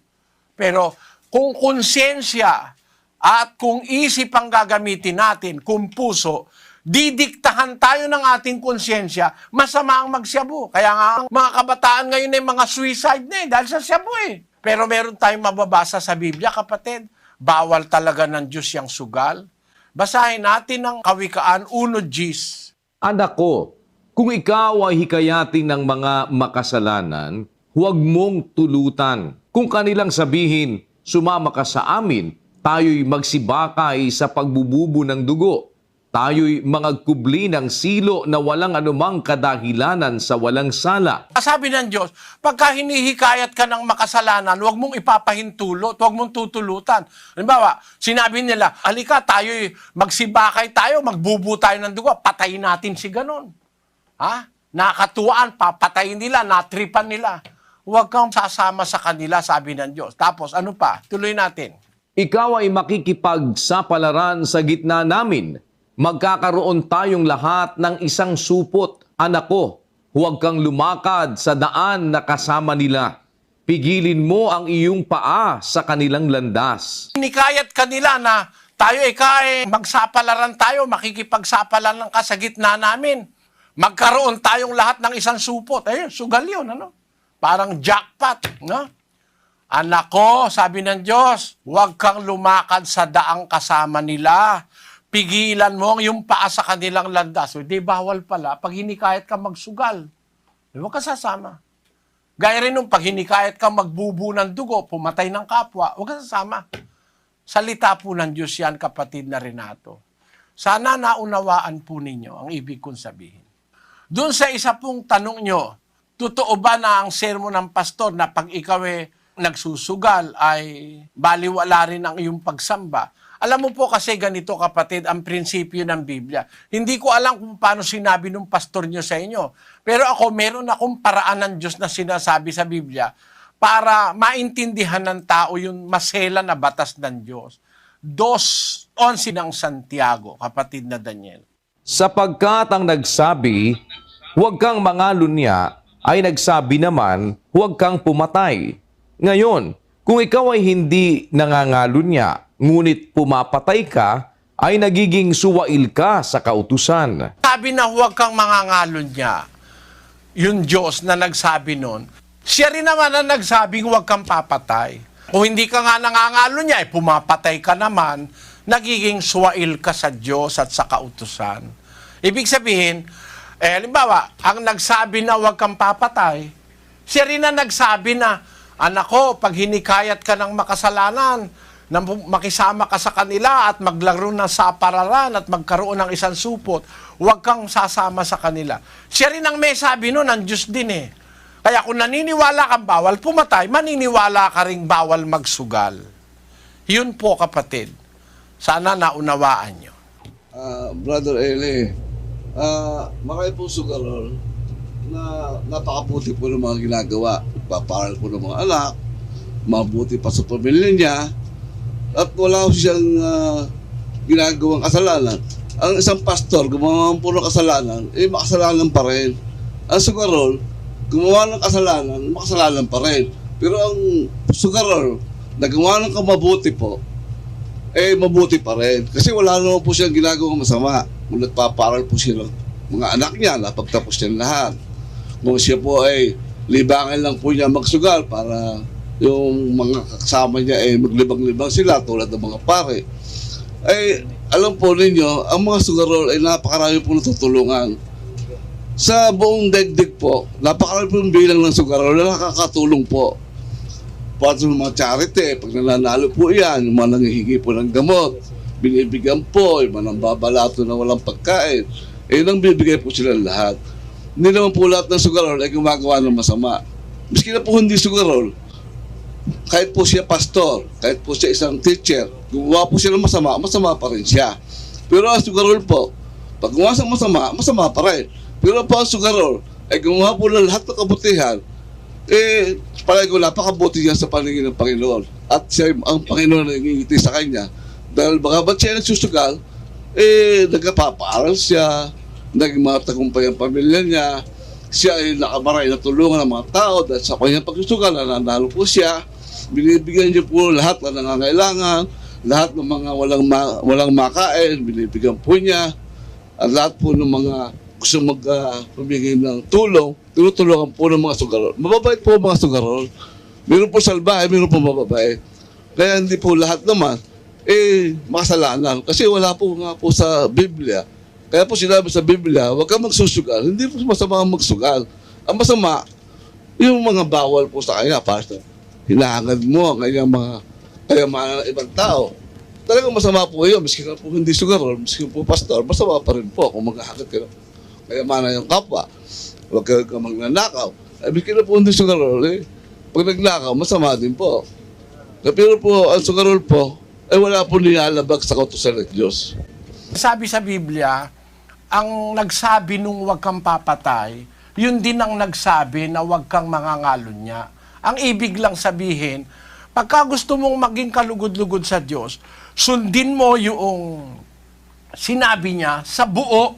Pero kung konsensya at kung isip ang gagamitin natin, kung puso, didiktahan tayo ng ating konsyensya, masama ang magsyabu. Kaya nga, ang mga kabataan ngayon ay mga suicide na dahil sa syabu eh. Pero meron tayong mababasa sa Biblia, kapatid, bawal talaga ng Diyos yung sugal. Basahin natin ang Kawikaan 1:10. Anak ko, kung ikaw ay hikayatin ng mga makasalanan, huwag mong tulutan. Kung kanilang sabihin, sumama ka sa amin, tayo'y magsibakay sa pagbububo ng dugo. Tayo'y mangagkubli ng silo na walang anumang kadahilanan sa walang sala. Sabi ng Diyos, pagka hinihikayat ka ng makasalanan, huwag mong ipapahintulot, huwag mong tutulutan. Halimbawa, sinabi nila, halika, tayo'y magsibakay tayo, magbubu tayo ng dugo, patayin natin si ganon. Nakatuwaan, papatayin nila, natripan nila. Huwag kang sasama sa kanila, sabi ng Diyos. Tapos, ano pa? Tuloy natin. Ikaw ay makikipagsapalaran sa gitna namin. Magkakaroon tayong lahat ng isang supot. Anak ko, huwag kang lumakad sa daan na kasama nila. Pigilin mo ang iyong paa sa kanilang landas. Nikayat kanila na tayo magsapalaran tayo, makikipagsapalaran ka sa gitna namin. Magkaroon tayong lahat ng isang supot. Sugal yun, ano? Parang jackpot, no? Anak ko, sabi ng Diyos, huwag kang lumakad sa daang kasama nila. Pigilan mo yung paa sa kanilang landas. Di bawal pala pag hinikayat ka magsugal. Huwag ka sasama. Gaya rin nung pag hinikayat ka magbubu ng dugo, pumatay ng kapwa, huwag ka sasama. Salita po ng Diyos yan, kapatid na Renato. Sana naunawaan po ninyo ang ibig kong sabihin. Doon sa isa pong tanong nyo, totoo ba na ang sermon ng pastor na pag ikaw nagsusugal ay baliwala rin ang iyong pagsamba? Alam mo po kasi ganito, kapatid, ang prinsipyo ng Biblia. Hindi ko alam kung paano sinabi ng pastor nyo sa inyo. Pero ako, meron akong paraan ng Diyos na sinasabi sa Biblia para maintindihan ng tao yung masela na batas ng Diyos. 2:11 ng Santiago, kapatid na Daniel. Sapagkat ang nagsabi, huwag kang mangalunya, ay nagsabi naman, huwag kang pumatay. Ngayon, kung ikaw ay hindi nangangalunya, ngunit pumapatay ka, ay nagiging suwail ka sa kautusan. Sabi na huwag kang mangangalunya, yung Diyos na nagsabi nun, siya rin naman na nagsabing huwag kang papatay. Kung hindi ka nga nangangalunya, pumapatay ka naman, nagiging suwail ka sa Diyos at sa kautusan. Ibig sabihin, halimbawa, ang nagsabi na huwag kang papatay, siya rin na nagsabi na, anak ko, pag hinikayat ka ng makasalanan, na makisama ka sa kanila at maglaro ng sapararan at magkaroon ng isang supot, huwag kang sasama sa kanila. Siya rin ang may sabi nun, ang Diyos din eh. Kaya kung naniniwala kang bawal pumatay, maniniwala ka ring bawal magsugal. Yun po, kapatid. Sana naunawaan nyo. Brother Eli, makaya po sugalol na napakabuti po ng mga ginagawa. Paparal po ng mga anak, mabuti pa sa pamilya niya, at wala siyang ginagawang kasalanan. Ang isang pastor, gumawa po ng kasalanan, makasalanan pa rin. Ang sugarol, gumawa ng kasalanan, makasalanan pa rin. Pero ang sugarol, nagawa ng kamabuti po, mabuti pa rin. Kasi wala naman po siyang ginagawang masama. Kung nagpaparal po siya ng mga anak niya na pagtapos niya lahat. Kung siya po ay libangan lang po niya magsugal para yung mga kasama niya ay maglibang-libang sila tulad ng mga pare. Ay, alam po ninyo, ang mga sugarol ay napakarami po natutulungan. Sa buong daigdig po, napakarami po yung bilang ng sugarol na nakakatulong po. Pati ng mga charity, pag nananalo po yan, yung mga nangihingi po ng gamot, binibigyan po, yung mga nambabalato na walang pagkain, nang bibigay po sila lahat. Hindi naman po lahat ng sugarol ay gumagawa ng masama. Miski na po hindi sugarol, kahit po siya pastor, kahit po siya isang teacher, gumawa po siya ng masama, masama pa rin siya. Pero ang sugarol po, pag gumawa ng masama, masama pa rin. Pero po ang sugarol ay gumawa po ng lahat ng kabutihan, palagi ko napakabuti niya sa paningin ng Panginoon. At siya, ang Panginoon na nangingiti sa kanya. Dahil baka ba't siya nagsusugal, nagkapapaaral siya, naging mga tagumpay ang pamilya niya, siya ay nakamaray na tulungan ng mga tao dahil sa kanyang pagsusugal, nanalo po siya, binibigyan niya po lahat na nangangailangan, lahat ng mga walang makain, binibigyan po niya, at lahat po ng mga gusto magbigay ng tulong, tinutulungan po ng mga sugarol. Mababait po mga sugarol. Meron po salbahe, meron po mababait. Kaya hindi po lahat naman, makasalanan. Kasi wala po nga po sa Biblia. Kaya po sinabi sa Biblia, huwag kang magsusugal. Hindi po masama ang magsugal. Ang masama, yung mga bawal po sa kanya, pastor. Hinahangad mo ang kanyang mga kayamanan ng ibang tao. Talagang masama po yun. Miski na po hindi sugarol, miski po pastor, masama pa rin po kung maghahangad kayo. Kaya mana yung kapwa, huwag ka magnanakaw. Miski na po hindi sugarol, pag nagnakaw, masama din po. Pero po, ang sugarol po, wala po nilalabag sa kautusan ng Diyos. Sabi sa Biblia, ang nagsabi nung huwag kang papatay, yun din ang nagsabi na huwag kang mangangalunya. Ang ibig lang sabihin, pagka gusto mong maging kalugod-lugod sa Diyos, sundin mo yung sinabi niya sa buo.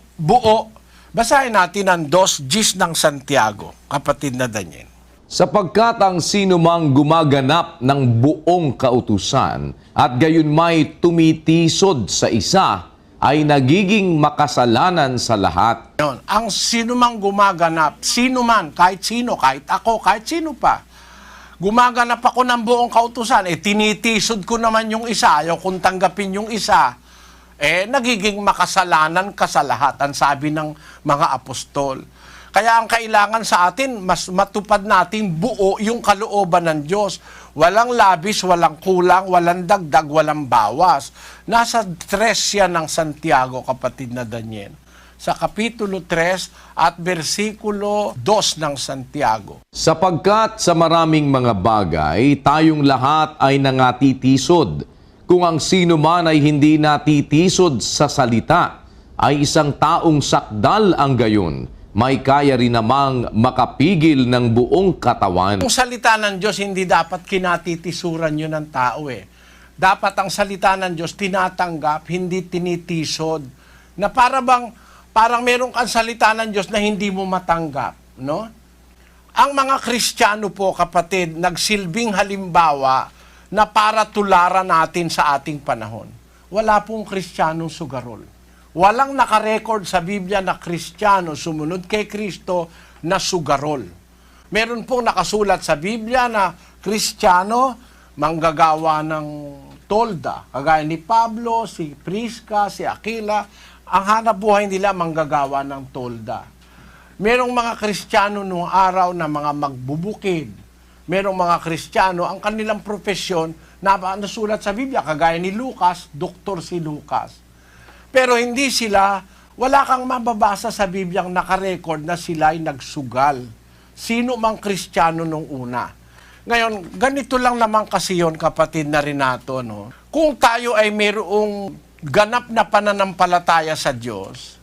Basahin natin ang 2:10 ng Santiago, kapatid na Daniel. Sapagkat ang sinumang gumaganap ng buong kautusan at gayon may tumitisod sa isa ay nagiging makasalanan sa lahat. Yun. Ang sinumang gumaganap, sino man, kahit sino, kahit ako, kahit sino pa, gumaganap ako ng buong kautusan, tinitisod ko naman yung isa, ayaw kong tanggapin yung isa, nagiging makasalanan ka sa lahat, ang sabi ng mga apostol. Kaya ang kailangan sa atin, mas matupad nating buo yung kalooban ng Diyos. Walang labis, walang kulang, walang dagdag, walang bawas. Nasa 3 yan ng Santiago, kapatid na Daniel. Sa Kapitulo 3 at versikulo 2 ng Santiago. Sapagkat sa maraming mga bagay, tayong lahat ay nangatitisod. Kung ang sino man ay hindi natitisod sa salita, ay isang taong sakdal ang gayon. May kaya rin namang makapigil ng buong katawan. Ang salita ng Diyos, hindi dapat kinatitisuran yun ng tao Dapat ang salita ng Diyos, tinatanggap, hindi tinitisod. Na parang meron kang salita ng Diyos na hindi mo matanggap. No? Ang mga Kristiyano po, kapatid, nagsilbing halimbawa na para tularan natin sa ating panahon. Wala pong Kristiyanong sugarol. Walang nakarecord sa Biblia na Kristiyano sumunod kay Kristo na sugarol. Meron pong nakasulat sa Biblia na Kristiyano manggagawa ng tolda. Kagaya ni Pablo, si Prisca, si Aquila, ang hanap buhay nila manggagawa ng tolda. Merong mga Kristiyano noong araw na mga magbubukid. Merong mga Kristiyano, ang kanilang profesyon na nasulat sa Biblia, kagaya ni Lucas, doktor si Lucas. Pero hindi sila, wala kang mababasa sa Bibliang nakarecord na sila ay nagsugal. Sino mang Kristiyano nung una. Ngayon, ganito lang naman kasi yon, kapatid na Renato. No? Kung tayo ay mayroong ganap na pananampalataya sa Diyos,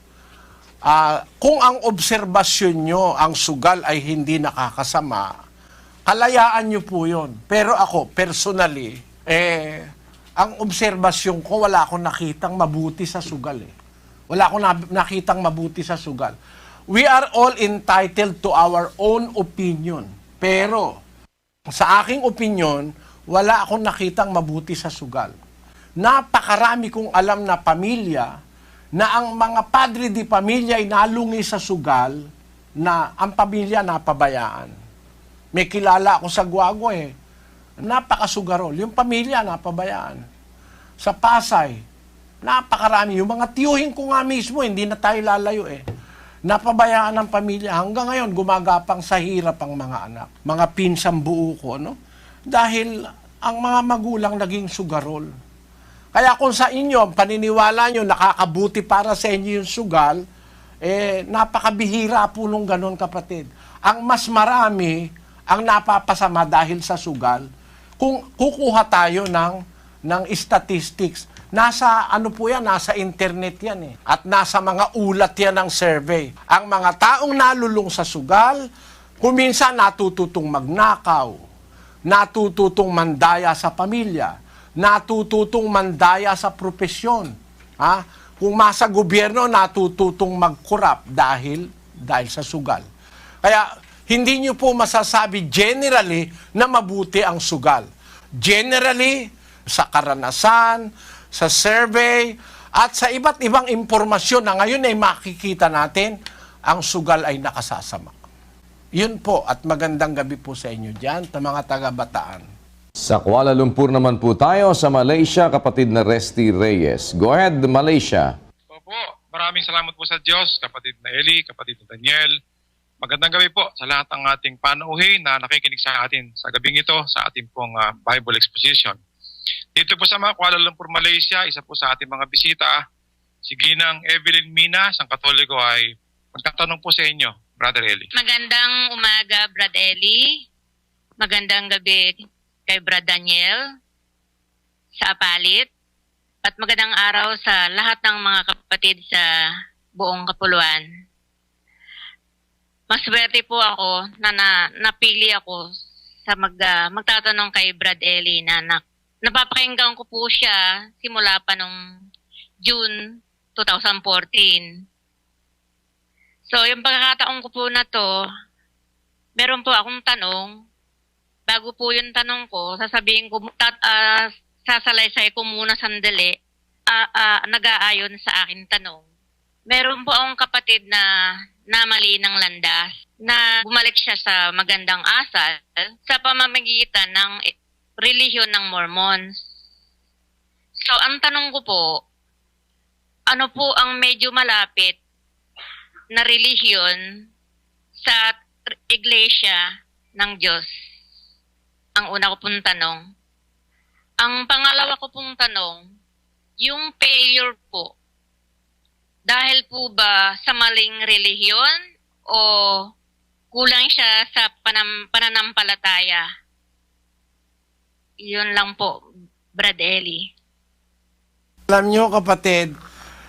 kung ang obserbasyon nyo, ang sugal ay hindi nakakasama, kalayaan nyo po yun. Pero ako, personally, ang obserbasyon ko, wala akong nakitang mabuti sa sugal. Wala akong nakitang mabuti sa sugal. We are all entitled to our own opinion. Pero, sa aking opinion, wala akong nakitang mabuti sa sugal. napakarami kong alam na pamilya na ang mga padre di pamilya ay nalungi sa sugal na ang pamilya napabayaan. May kilala ako sa Guagua napakasugarol. Yung pamilya napabayaan. Sa Pasay, napakarami. Yung mga tiyuhin ko nga mismo, hindi na tayo lalayo Napabayaan ng pamilya. Hanggang ngayon, gumagapang sa hirap ang mga anak. Mga pinsang buo ko, no? Dahil ang mga magulang naging sugarol. Kaya kung sa inyo, paniniwala nyo, nakakabuti para sa inyo yung sugal, napakabihira po nung ganon, kapatid. Ang mas marami, ang napapasama dahil sa sugal, kung kukuha tayo ng statistics, nasa nasa internet yan At nasa mga ulat yan ng survey. Ang mga taong nalulung sa sugal, kuminsan natututong magnakaw, natututong mandaya sa pamilya, natututong mandaya sa propesyon. Kung masa gobyerno, natututong magkurap dahil sa sugal. Kaya hindi nyo po masasabi generally na mabuti ang sugal. Generally, sa karanasan, sa survey, at sa iba't ibang impormasyon na ngayon ay makikita natin, ang sugal ay nakasasama. Yun po, at magandang gabi po sa inyo dyan, sa mga taga-Bataan. Sa Kuala Lumpur naman po tayo, sa Malaysia, kapatid na Resty Reyes. Go ahead, Malaysia. Opo, maraming salamat po sa Diyos, kapatid na Eli, kapatid na Daniel. Magandang gabi po sa lahat ng ating panauhin na nakikinig sa atin sa gabing ito sa ating pong Bible Exposition. Dito po sa Kuala Lumpur, Malaysia, isa po sa ating mga bisita, si Ginang Evelyn Mina, isang Katoliko, ay magtatanong po sa inyo, Brother Eli. Magandang umaga, Brad Eli. Magandang gabi kay Brad Daniel sa Apalit. At magandang araw sa lahat ng mga kapatid sa buong Kapuluan. Maswerte po ako na napili ako sa magtatanong kay Brad Eli na napapakinggan ko po siya simula pa nung June 2014. So, yung pagkakataon ko po na to, meron po akong tanong. Bago po yung tanong ko, sasabihin ko, sasalaysay ko muna sandali, nag-aayon sa aking tanong. Meron po akong kapatid na namali ng landas, na bumalik siya sa magandang asal sa pamamagitan ng relihiyon ng Mormons. So, ang tanong ko po, ano po ang medyo malapit na relihiyon sa iglesia ng Diyos? Ang una ko pong tanong. Ang pangalawa ko pong tanong, yung failure po, dahil po ba sa maling relihiyon o kulang siya sa pananampalataya? Yun lang po, Brad Eli. Alam nyo, kapatid,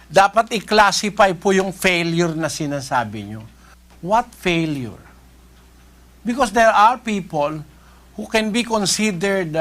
dapat i-classify po yung failure na sinasabi nyo. What failure? Because there are people who can be considered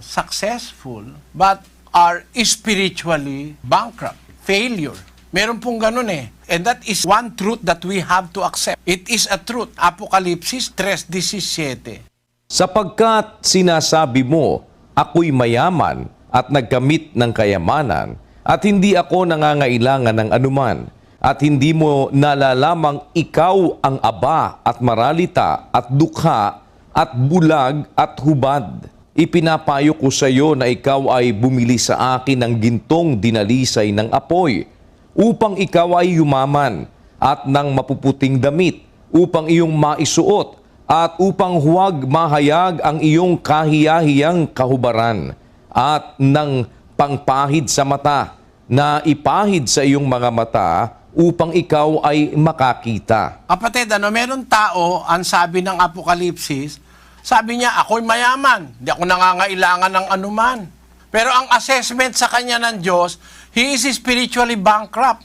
successful but are spiritually bankrupt. Failure. Meron pong ganun And that is one truth that we have to accept. It is a truth. Apokalipsis 3:17. Sapagkat sinasabi mo, ako'y mayaman at nagkamit ng kayamanan, at hindi ako nangangailangan ng anuman, at hindi mo nalalamang ikaw ang aba at maralita at dukha at bulag at hubad. Ipinapayo ko sa iyo na ikaw ay bumili sa akin ng gintong dinalisay ng apoy, upang ikaw ay yumaman, at ng mapuputing damit, upang iyong maisuot, at upang huwag mahayag ang iyong kahiyahiyang kahubaran, at ng pangpahid sa mata, na ipahid sa iyong mga mata, upang ikaw ay makakita. Kapatid, meron tao, ang sabi ng Apokalipsis, sabi niya, ako'y mayaman, hindi ako nangangailangan ng anuman. Pero ang assessment sa kanya ng Diyos, he is spiritually bankrupt.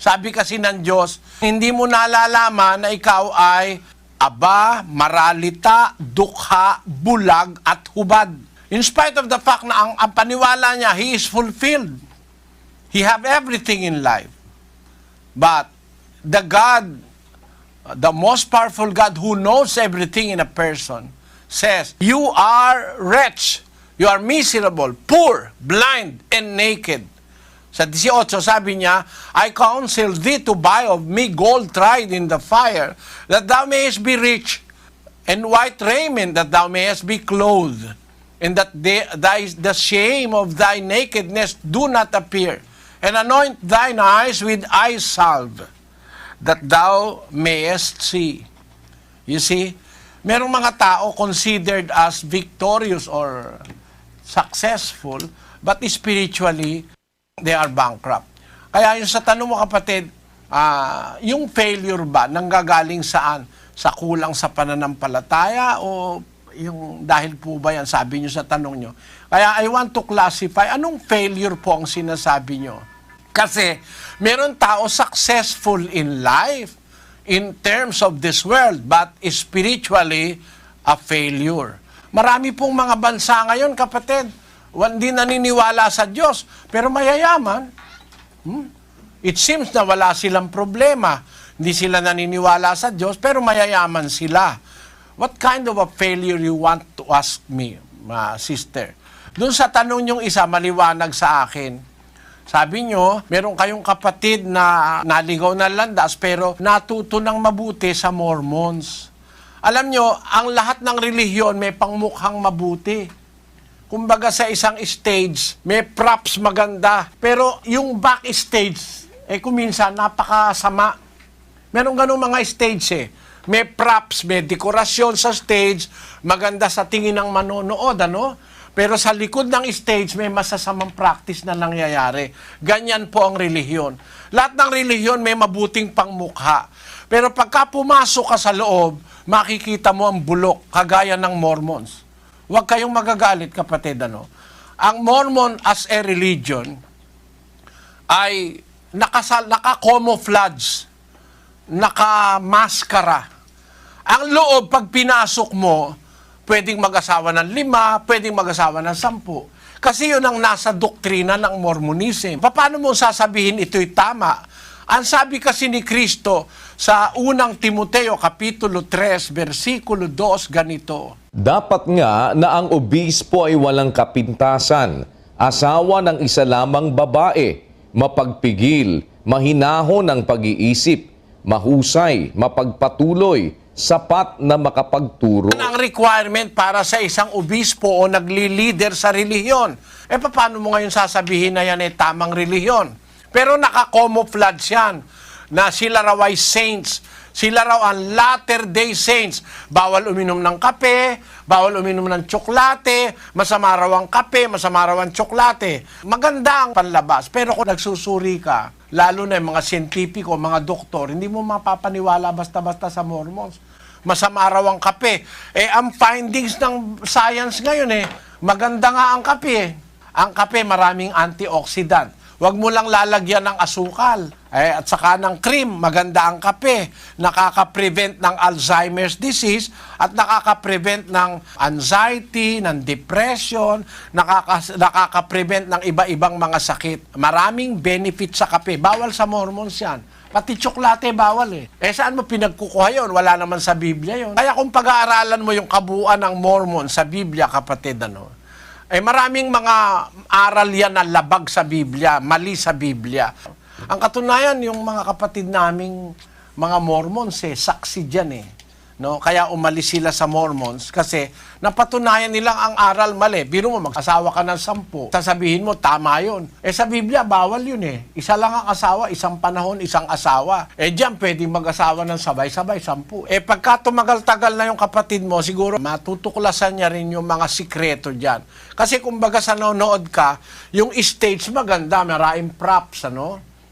Sabi kasi ng Diyos, hindi mo nalalaman na ikaw ay aba, maralita, dukha, bulag, at hubad. In spite of the fact na ang paniwala niya, he is fulfilled. He have everything in life. But the God, the most powerful God who knows everything in a person, says, you are wretched, You are miserable, poor, blind, and naked. Sa 18, sabi niya, I counsel thee to buy of me gold tried in the fire, that thou mayest be rich, and white raiment, that thou mayest be clothed, and that the shame of thy nakedness do not appear, and anoint thine eyes with eye salve, that thou mayest see. You see, merong mga tao considered as victorious or successful, but spiritually, they are bankrupt. Kaya yung sa tanong mo, kapatid, yung failure ba, nanggagaling saan? Sa kulang sa pananampalataya o yung dahil po ba yan, sabi nyo sa tanong nyo? Kaya I want to classify, anong failure po ang sinasabi nyo? Kasi meron tao successful in life in terms of this world, but spiritually a failure. Marami pong mga bansa ngayon, kapatid, hindi naniniwala sa Diyos, pero mayayaman. It seems na wala silang problema. Hindi sila naniniwala sa Diyos, pero mayayaman sila. What kind of a failure you want to ask me, sister? Doon sa tanong yung isa, maliwanag sa akin. Sabi nyo, meron kayong kapatid na naligaw na landas, pero natuto ng mabuti sa Mormons. Alam nyo, ang lahat ng relihiyon may pangmukhang mabuti. Kumbaga sa isang stage, may props maganda. Pero yung backstage, kuminsan napakasama. Meron ganun mga stage May props, may dekorasyon sa stage, maganda sa tingin ng manonood, ano? Pero sa likod ng stage, may masasamang practice na nangyayari. Ganyan po ang relihiyon. Lahat ng relihiyon may mabuting pangmukha. Pero pagka pumasok ka sa loob, makikita mo ang bulok, kagaya ng Mormons. Huwag kayong magagalit, kapatid, ano? Ang Mormon as a religion ay naka-camouflage, naka-maskara. Ang loob, pag pinasok mo, pwedeng mag-asawa ng 5, pwedeng mag-asawa ng 10. Kasi yun ang nasa doktrina ng Mormonism. Paano mo sasabihin ito'y tama? Ang sabi kasi ni Kristo sa unang Timoteo, Kapitulo 3, versikulo 2, ganito. Dapat nga na ang obispo ay walang kapintasan, asawa ng isa lamang babae, mapagpigil, mahinahon ang pag-iisip, mahusay, mapagpatuloy, sapat na makapagturo. Yan ang requirement para sa isang obispo o nagli-leader sa relihiyon. Paano mo ngayon sasabihin na yan ay tamang relihiyon? Pero naka-camouflage yan na sila raw ay saints. Sila raw ang latter-day saints. Bawal uminom ng kape, bawal uminom ng tsoklate, masama raw ang kape, masama raw ang tsoklate. Maganda ang panlabas. Pero kung nagsusuri ka, lalo na yung mga siyentipiko, mga doktor, hindi mo mapapaniwala basta-basta sa Mormons. Masama raw ang kape. Ang findings ng science ngayon maganda nga ang kape. Ang kape maraming antioxidant. Huwag mo lang lalagyan ng asukal. At saka ng cream, maganda ang kape. Nakaka-prevent ng Alzheimer's disease at nakaka-prevent ng anxiety, ng depression, nakaka-prevent ng iba-ibang mga sakit. Maraming benefit sa kape. Bawal sa Mormons yan. Pati tsoklate bawal saan mo pinagkukuha yun? Wala naman sa Biblia yun. Kaya kung pag-aaralan mo yung kabuuan ng Mormon sa Biblia, kapatid, maraming mga aral yan na labag sa Biblia, mali sa Biblia. Ang katunayan, yung mga kapatid naming mga Mormons, saksi dyan No? Kaya umalis sila sa Mormons kasi napatunayan nilang ang aral mali. Biro mo, mag-asawa ka ng 10. Sasabihin mo, tama yun. Sa Biblia, bawal yun Isa lang ang asawa, isang panahon, isang asawa. Diyan, pwedeng mag-asawa ng sabay-sabay, 10. Pagka tumagal-tagal na yung kapatid mo, siguro matutuklasan niya rin yung mga sikreto dyan. Kasi kumbaga sa nanonood ka, yung stage maganda, maraming props,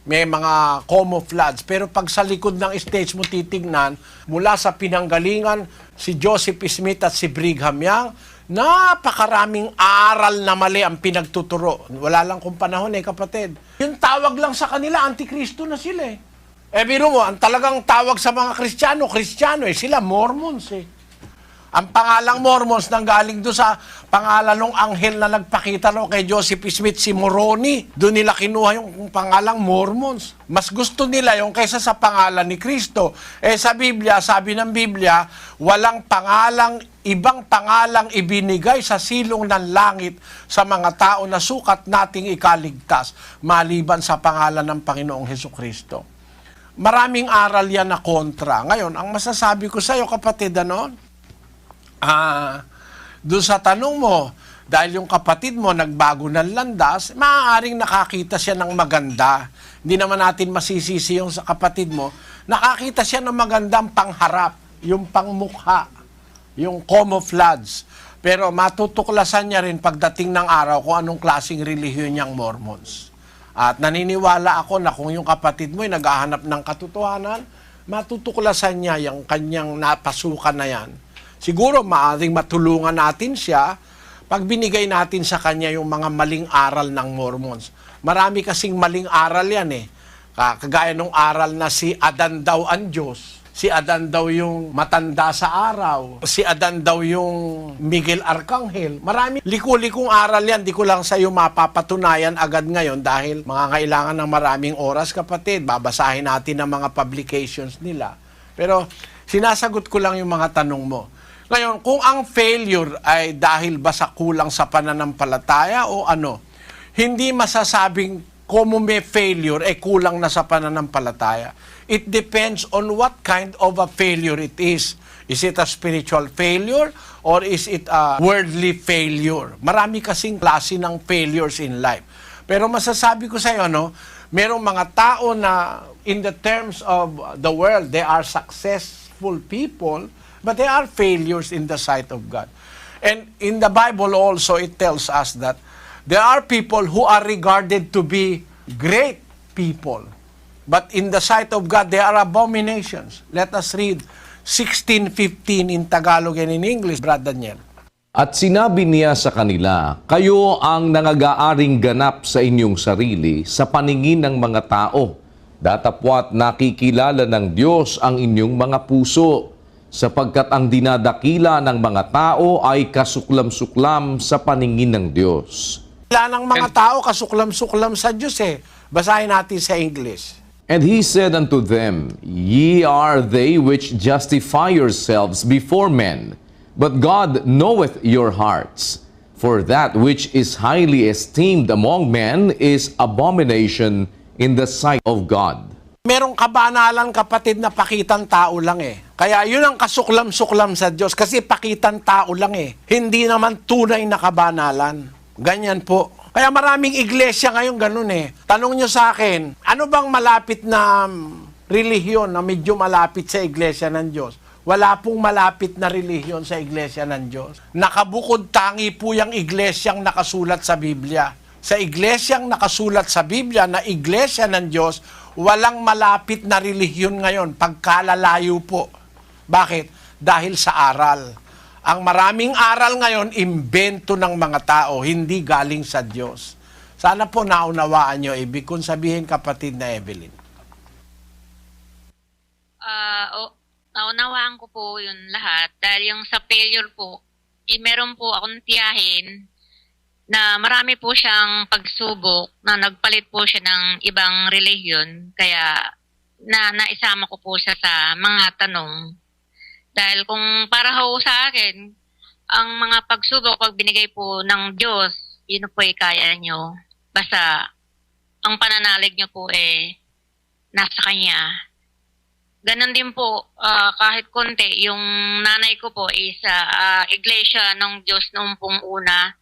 may mga camouflage. Pero pag sa likod ng stage mo titignan, mula sa pinanggalingan, si Joseph Smith at si Brigham Young, napakaraming aral na mali ang pinagtuturo. Wala lang kung panahon kapatid. Yung tawag lang sa kanila, antikristo na sila biro mo, ang talagang tawag sa mga Kristiyano, sila Mormons Ang pangalang Mormons nanggaling doon sa pangalan ng anghel na nagpakita raw kay Joseph Smith, si Moroni. Doon nila kinuha yung pangalang Mormons. Mas gusto nila yung kaysa sa pangalan ni Kristo. Sa Biblia, sabi ng Biblia, walang ibang pangalang ibinigay sa silong ng langit sa mga tao na sukat nating ikaligtas, maliban sa pangalan ng Panginoong Hesukristo. Maraming aral yan na kontra. Ngayon, ang masasabi ko sa iyo, kapatid, doon sa tanong mo, dahil yung kapatid mo nagbago ng landas, maaaring nakakita siya ng maganda. Hindi naman natin masisisi yung sa kapatid mo. Nakakita siya ng magandang pangharap, yung pangmukha, yung camouflage. Pero matutuklasan niya rin pagdating ng araw kung anong klaseng relihiyon niyang Mormons. At naniniwala ako na kung yung kapatid mo ay naghahanap ng katotohanan, matutuklasan niya yung kanyang napasukan na yan. Siguro maaaring matulungan natin siya pag binigay natin sa kanya yung mga maling aral ng Mormons. Marami kasing maling aral yan Kagaya nung aral na si Adan daw ang Diyos. Si Adan daw yung matanda sa araw. Si Adan daw yung Miguel Arcangel. Marami liku-likong aral yan. Di ko lang sa iyo mapapatunayan agad ngayon dahil kailangan ng maraming oras, kapatid. Babasahin natin ang mga publications nila. Pero sinasagot ko lang yung mga tanong mo. Ngayon, kung ang failure ay dahil ba sa kulang sa pananampalataya o ano, hindi masasabing kung may failure ay kulang na sa pananampalataya. It depends on what kind of a failure it is. Is it a spiritual failure or is it a worldly failure? Marami kasing klase ng failures in life. Pero masasabi ko sa iyo, merong mga tao na in the terms of the world, they are successful people, but they are failures in the sight of God. And in the Bible also, it tells us that there are people who are regarded to be great people. But in the sight of God, they are abominations. Let us read 16:15 in Tagalog and in English, Brad Daniel. At sinabi niya sa kanila, kayo ang nangagaaring ganap sa inyong sarili sa paningin ng mga tao. Datapwat nakikilala ng Diyos ang inyong mga puso, sapagkat ang dinadakila ng mga tao ay kasuklam-suklam sa paningin ng Diyos. Wala ng mga tao kasuklam-suklam sa Diyos Basahin natin sa English. And he said unto them, Ye are they which justify yourselves before men, but God knoweth your hearts. For that which is highly esteemed among men is abomination in the sight of God. Merong kabanalan, kapatid, na pakitang tao lang Kaya yun ang kasuklam-suklam sa Diyos kasi pakitang tao lang Hindi naman tunay na kabanalan. Ganyan po. Kaya maraming iglesia ngayon ganun Tanong nyo sa akin, ano bang malapit na relihiyon na medyo malapit sa iglesia ng Diyos? Wala pong malapit na relihiyon sa iglesia ng Diyos. Nakabukod tangi po yung iglesyang nakasulat sa Biblia. Sa iglesyang nakasulat sa Biblia na iglesia ng Diyos, walang malapit na relihiyon ngayon, pagkalalayo po. Bakit? Dahil sa aral. Ang maraming aral ngayon, imbento ng mga tao, hindi galing sa Diyos. Sana po naunawaan nyo, ibig kong sabihin, kapatid na Evelyn. Naunawaan ko po yun lahat. Dahil yung sa failure po, meron po akong tiyahin na marami po siyang pagsubok na nagpalit po siya ng ibang relihiyon. Kaya naisama ko po siya sa mga tanong. Dahil kung para ho sa akin, ang mga pagsubok pag binigay po ng Diyos, yun po kaya nyo. Basta ang pananalig nyo po nasa Kanya. Ganon din po, kahit konti, yung nanay ko po is iglesia ng Diyos noong pong una,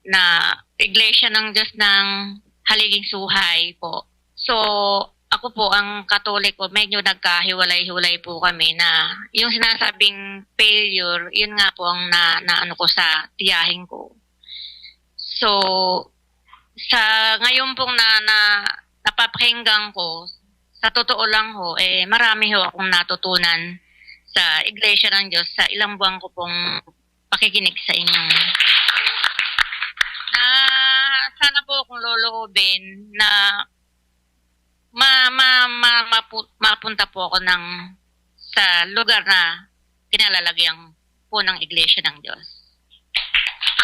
na iglesia ng Diyos ng Haliging Suhay po. So, ako po, ang Katoliko, medyo nagkahiwalay-hiwalay po kami na yung sinasabing failure, yun nga po ang naano ko sa tiyahin ko. So, sa ngayon pong napapakinggan ko, sa totoo lang ho, marami ho akong natutunan sa iglesia ng Diyos sa ilang buwan ko pong pakikinig sa inyo. Sana po kung loloobin na mapunta po ako sa lugar na kinalalagyan po ng Iglesia ng Diyos.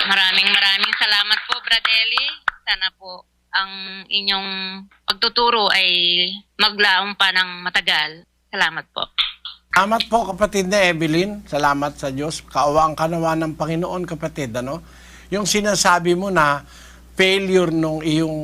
Maraming salamat po, Brother Eli. Sana po ang inyong pagtuturo ay maglaong pa ng matagal. Salamat po. Salamat po, kapatid na Evelyn. Salamat sa Diyos. Kaawaan ka naman ng Panginoon, kapatid. Ano? Yung sinasabi mo na failure nung iyong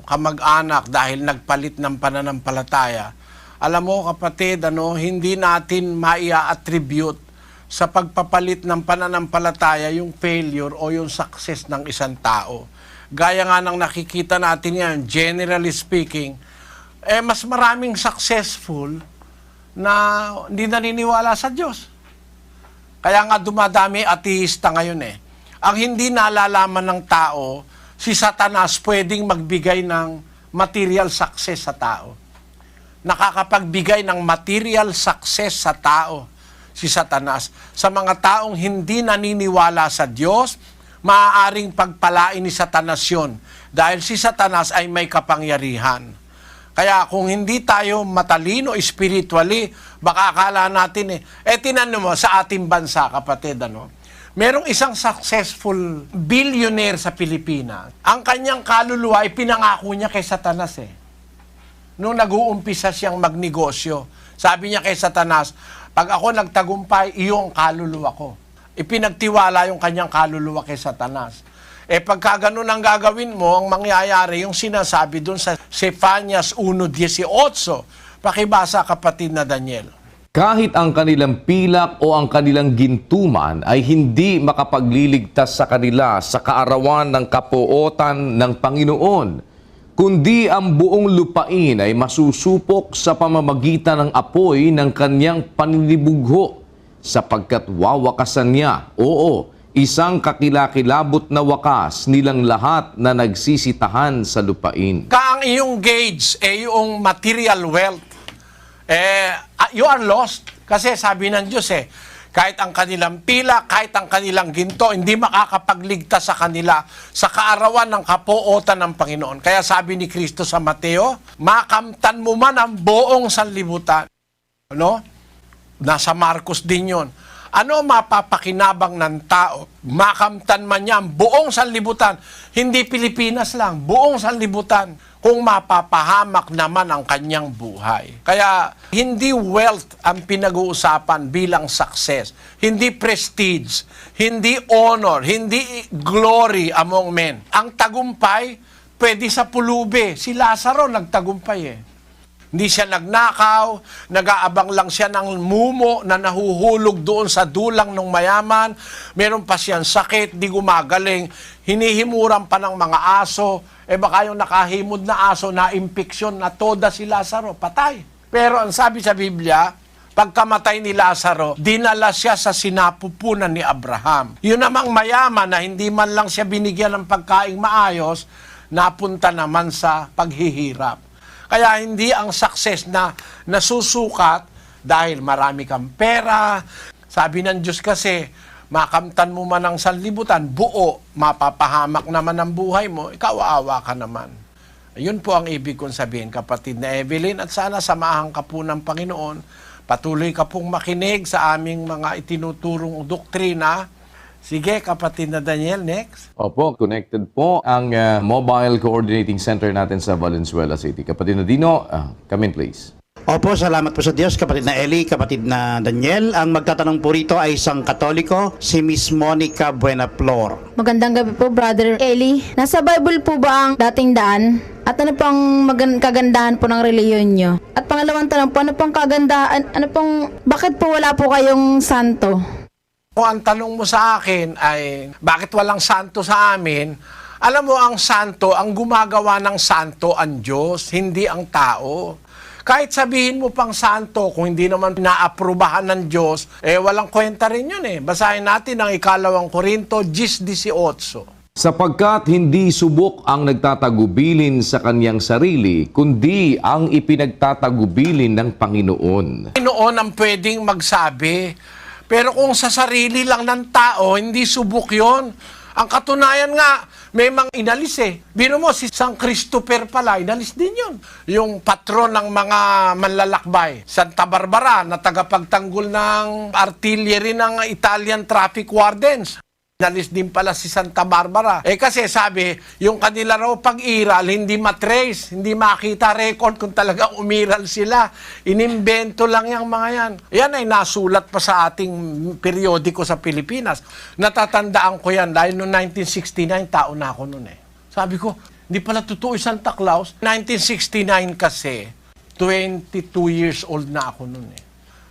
kamag-anak dahil nagpalit ng pananampalataya. Alam mo, kapatid, ano, hindi natin maia-attribute sa pagpapalit ng pananampalataya yung failure o yung success ng isang tao. Gaya nga ng nakikita natin yan, generally speaking, mas maraming successful na hindi naniniwala sa Diyos. Kaya nga dumadami ateista ngayon eh. Ang hindi nalalaman ng tao, si Satanas pwedeng magbigay ng material success sa tao. Nakakapagbigay ng material success sa tao, si Satanas. Sa mga taong hindi naniniwala sa Diyos, maaaring pagpalain ni Satanas yun. Dahil si Satanas ay may kapangyarihan. Kaya kung hindi tayo matalino spiritually, baka akala natin tinanong mo sa ating bansa, kapatid, ano? Merong isang successful billionaire sa Pilipinas. Ang kanyang kaluluwa ay pinangako niya kay Satanas Nung nag-uumpisa siyang magnegosyo, sabi niya kay Satanas, pag ako nagtagumpay, iyong kaluluwa ko. Ipinagtiwala yung kanyang kaluluwa kay Satanas. Pagka ganun ang gagawin mo, ang mangyayari yung sinasabi dun sa Zephanias 1:18. Pakibasa, kapatid na Daniel. Kahit ang kanilang pilak o ang kanilang gintuman ay hindi makapagliligtas sa kanila sa kaarawan ng kapuotan ng Panginoon, kundi ang buong lupain ay masusupok sa pamamagitan ng apoy ng kanyang paninibugho, sapagkat wawakasan niya, isang kakilakilabot na wakas nilang lahat na nagsisitahan sa lupain. Ang iyong gauge, yung material wealth, you are lost. Kasi sabi ng Diyos kahit ang kanilang pila, kahit ang kanilang ginto, hindi makakapagligtas sa kanila sa kaarawan ng kapuotan ng Panginoon. Kaya sabi ni Kristo sa Mateo, makamtan mo man ang buong sanlibutan. Ano? Nasa Marcos din yun. Ano mapapakinabang ng tao? Makamtan man niya ang buong sanlibutan. Hindi Pilipinas lang, buong sanlibutan. Kung mapapahamak naman ang kanyang buhay. Kaya hindi wealth ang pinag-uusapan bilang success. Hindi prestige, hindi honor, hindi glory among men. Ang tagumpay, pwede sa pulubi. Si Lazaro nagtagumpay Hindi siya nagnakaw, nag-aabang lang siya ng mumo na nahuhulog doon sa dulang ng mayaman. Meron pa siyang sakit, di gumagaling. Hinihimuran pa ng mga aso. Baka yung nakahimod na aso na impeksyon na toda si Lazaro, patay. Pero ang sabi sa Biblia, pagkamatay ni Lazaro, dinala siya sa sinapupunan ni Abraham. Yun namang mayaman na hindi man lang siya binigyan ng pagkaing maayos, napunta naman sa paghihirap. Kaya hindi ang success na nasusukat dahil marami kang pera. Sabi ng Diyos kasi, makamtan mo man ang sanlibutan, buo, mapapahamak naman ang buhay mo, ikaw aawa ka naman. Yun po ang ibig kong sabihin, kapatid na Evelyn, at sana samahan ka po ng Panginoon. Patuloy ka pong makinig sa aming mga itinuturong doktrina. Sige, kapatid na Daniel, next. Opo, connected po ang Mobile Coordinating Center natin sa Valenzuela City. Kapatid na Dino, come in please. Opo, salamat po sa Diyos, kapatid na Eli, kapatid na Daniel. Ang magtatanong po rito ay isang Katoliko, si Miss Monica Buenaflor. Magandang gabi po, Brother Eli. Nasa Bible po ba ang dating daan? At ano pang kagandahan po ng reliyon nyo? At pangalawang tanong po, ano pang kagandahan, bakit po wala po kayong santo? Kung ang tanong mo sa akin ay, bakit walang santo sa amin? Alam mo, ang santo, ang gumagawa ng santo ang Diyos, hindi ang tao. Kahit sabihin mo pang santo, kung hindi naman naaprubahan ng Diyos, walang kwenta rin yun Basahin natin ang 2 Korinto 10:18. Sapagkat hindi subok ang nagtatagubilin sa kanyang sarili, kundi ang ipinagtatagubilin ng Panginoon. Panginoon ang pwedeng magsabi, pero kung sa sarili lang ng tao, hindi subok yon. Ang katunayan nga, may mga inalis eh. Bino mo, si San Christopher pala, inalis din yun. Yung patron ng mga manlalakbay. Santa Barbara, na tagapagtanggol ng artillery ng Italian traffic wardens. Inalis din pala si Santa Barbara. Kasi sabi, yung kanila raw pag-iral, hindi matrace, hindi makita record kung talaga umiral sila. Inimbento lang yung mga yan. Yan ay nasulat pa sa ating periodiko sa Pilipinas. Natatandaan ko yan dahil noong 1969, taon na ako noon eh. Sabi ko, hindi pala totoo yung Santa Claus. 1969 kasi, 22 years old na ako noon eh.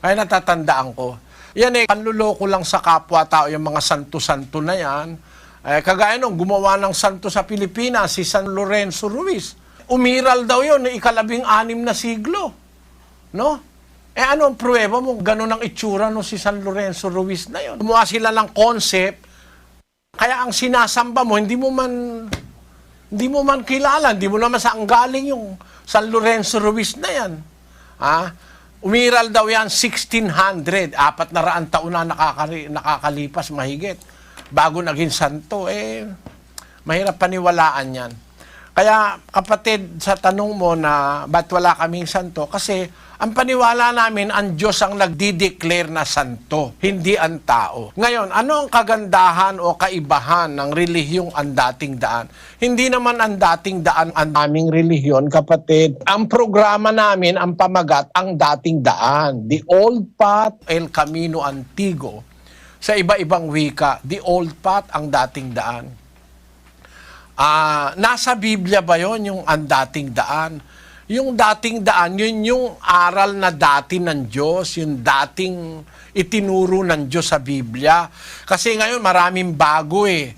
Kaya natatandaan ko. Yan eh, panluloko lang sa kapwa-tao yung mga santo-santo na yan. Kagaya nung gumawa ng santo sa Pilipinas, si San Lorenzo Ruiz. Umiral daw yun, 16 na siglo. No? Ano ang pruweba mo? Ganun ang itsura no si San Lorenzo Ruiz na yun. Gumawa sila ng concept, kaya ang sinasamba mo, hindi mo man kilala, hindi mo naman saan galing yung San Lorenzo Ruiz na yan. Umiral daw yan 1600, 400 taon na nakakalipas mahigit. Bago naging santo, mahirap paniwalaan yan. Kaya kapatid, sa tanong mo na ba't wala kaming santo, kasi ang paniwala namin, ang Diyos ang nagdi-declare na santo, hindi ang tao. Ngayon, ano ang kagandahan o kaibahan ng relihiyong ang dating daan? Hindi naman ang dating daan ang aming relihiyon, kapatid. Ang programa namin, ang pamagat, ang dating daan. The Old Path, El Camino Antigo. Sa iba-ibang wika, the old path, ang dating daan. Nasa Biblia ba yon yung ang dating daan? Yung dating daan, yun yung aral na dati ng Diyos, yung dating itinuro ng Diyos sa Biblia. Kasi ngayon maraming bago eh.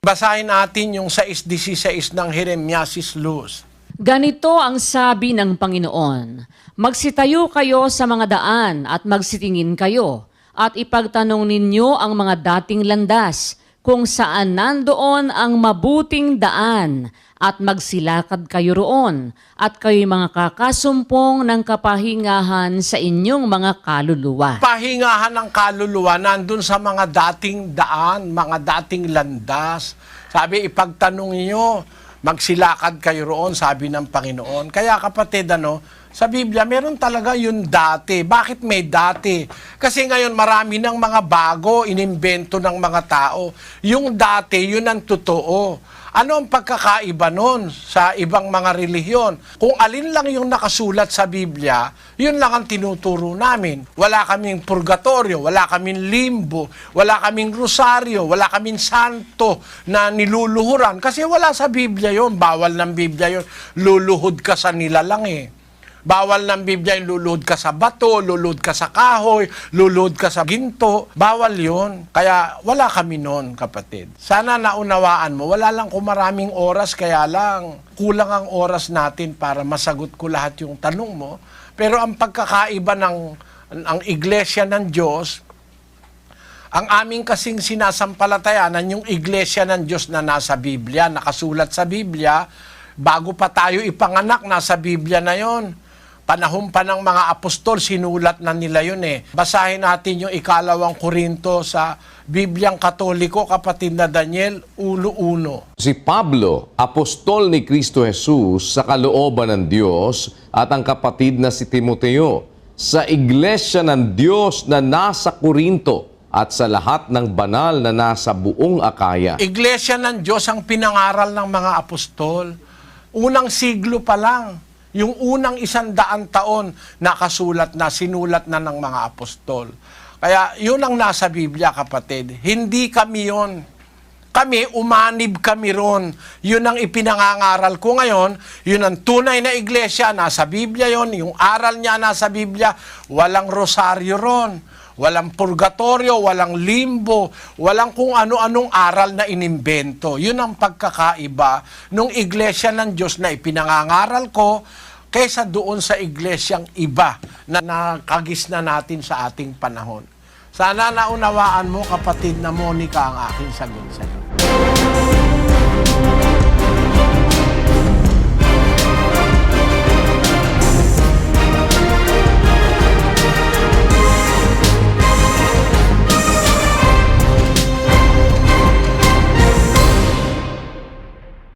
Basahin natin yung 6:16 ng Jeremias Luz. Ganito ang sabi ng Panginoon, magsitayo kayo sa mga daan at magsitingin kayo, at ipagtanong ninyo ang mga dating landas, kung saan nandoon ang mabuting daan, at magsilakad kayo roon, at kayo'y mga kakasumpong ng kapahingahan sa inyong mga kaluluwa. Pahingahan ng kaluluwa nandun sa mga dating daan, mga dating landas. Sabi, ipagtanong niyo, magsilakad kayo roon, sabi ng Panginoon. Kaya kapatid, sa Biblia, meron talaga yung dati. Bakit may dati? Kasi ngayon marami ng mga bago, inimbento ng mga tao. Yung dati, yun ang totoo. Ano ang pagkakaiba nun sa ibang mga relihiyon? Kung alin lang yung nakasulat sa Biblia, yun lang ang tinuturo namin. Wala kaming purgatorio, wala kaming limbo, wala kaming rosaryo, wala kaming santo na niluluhuran. Kasi wala sa Biblia yun. Bawal ng Biblia yun. Luluhod ka sa nilalang eh. Bawal ng Biblia yung luluhod ka sa bato, luluhod ka sa kahoy, luluhod ka sa ginto. Bawal yun. Kaya wala kami noon, kapatid. Sana naunawaan mo. Wala lang kung maraming oras, kaya lang kulang ang oras natin para masagot ko lahat yung tanong mo. Pero ang pagkakaiba ng ang iglesia ng Diyos, ang aming kasing sinasampalatayanan, yung iglesia ng Diyos na nasa Biblia, nakasulat sa Biblia, bago pa tayo ipanganak, nasa Biblia na yon. Panahon pa ng mga apostol, sinulat na nila yun eh. Basahin natin yung 2 Korinto sa Bibliang Katoliko, kapatid na Daniel 1:1. Si Pablo, apostol ni Kristo Jesus sa kalooban ng Diyos, at ang kapatid na si Timoteo, sa iglesia ng Diyos na nasa Korinto at sa lahat ng banal na nasa buong Akaya. Iglesia ng Diyos ang pinangaral ng mga apostol. Unang siglo pa lang. Yung unang 100 taon nakasulat na, sinulat na ng mga apostol. Kaya yun ang nasa Biblia, kapatid. Hindi kami yun. Kami, umanib kami ron. Yun ang ipinangangaral ko ngayon. Yun ang tunay na iglesia, nasa Biblia yun. Yung aral niya nasa Biblia, walang rosaryo ron. Walang purgatorio, walang limbo, walang kung ano-anong aral na inimbento. Yun ang pagkakaiba nung iglesia ng Diyos na ipinangangaral ko kaysa doon sa iglesyang iba na nakagis na natin sa ating panahon. Sana naunawaan mo, kapatid na Monica, ang aking sagot sa iyo.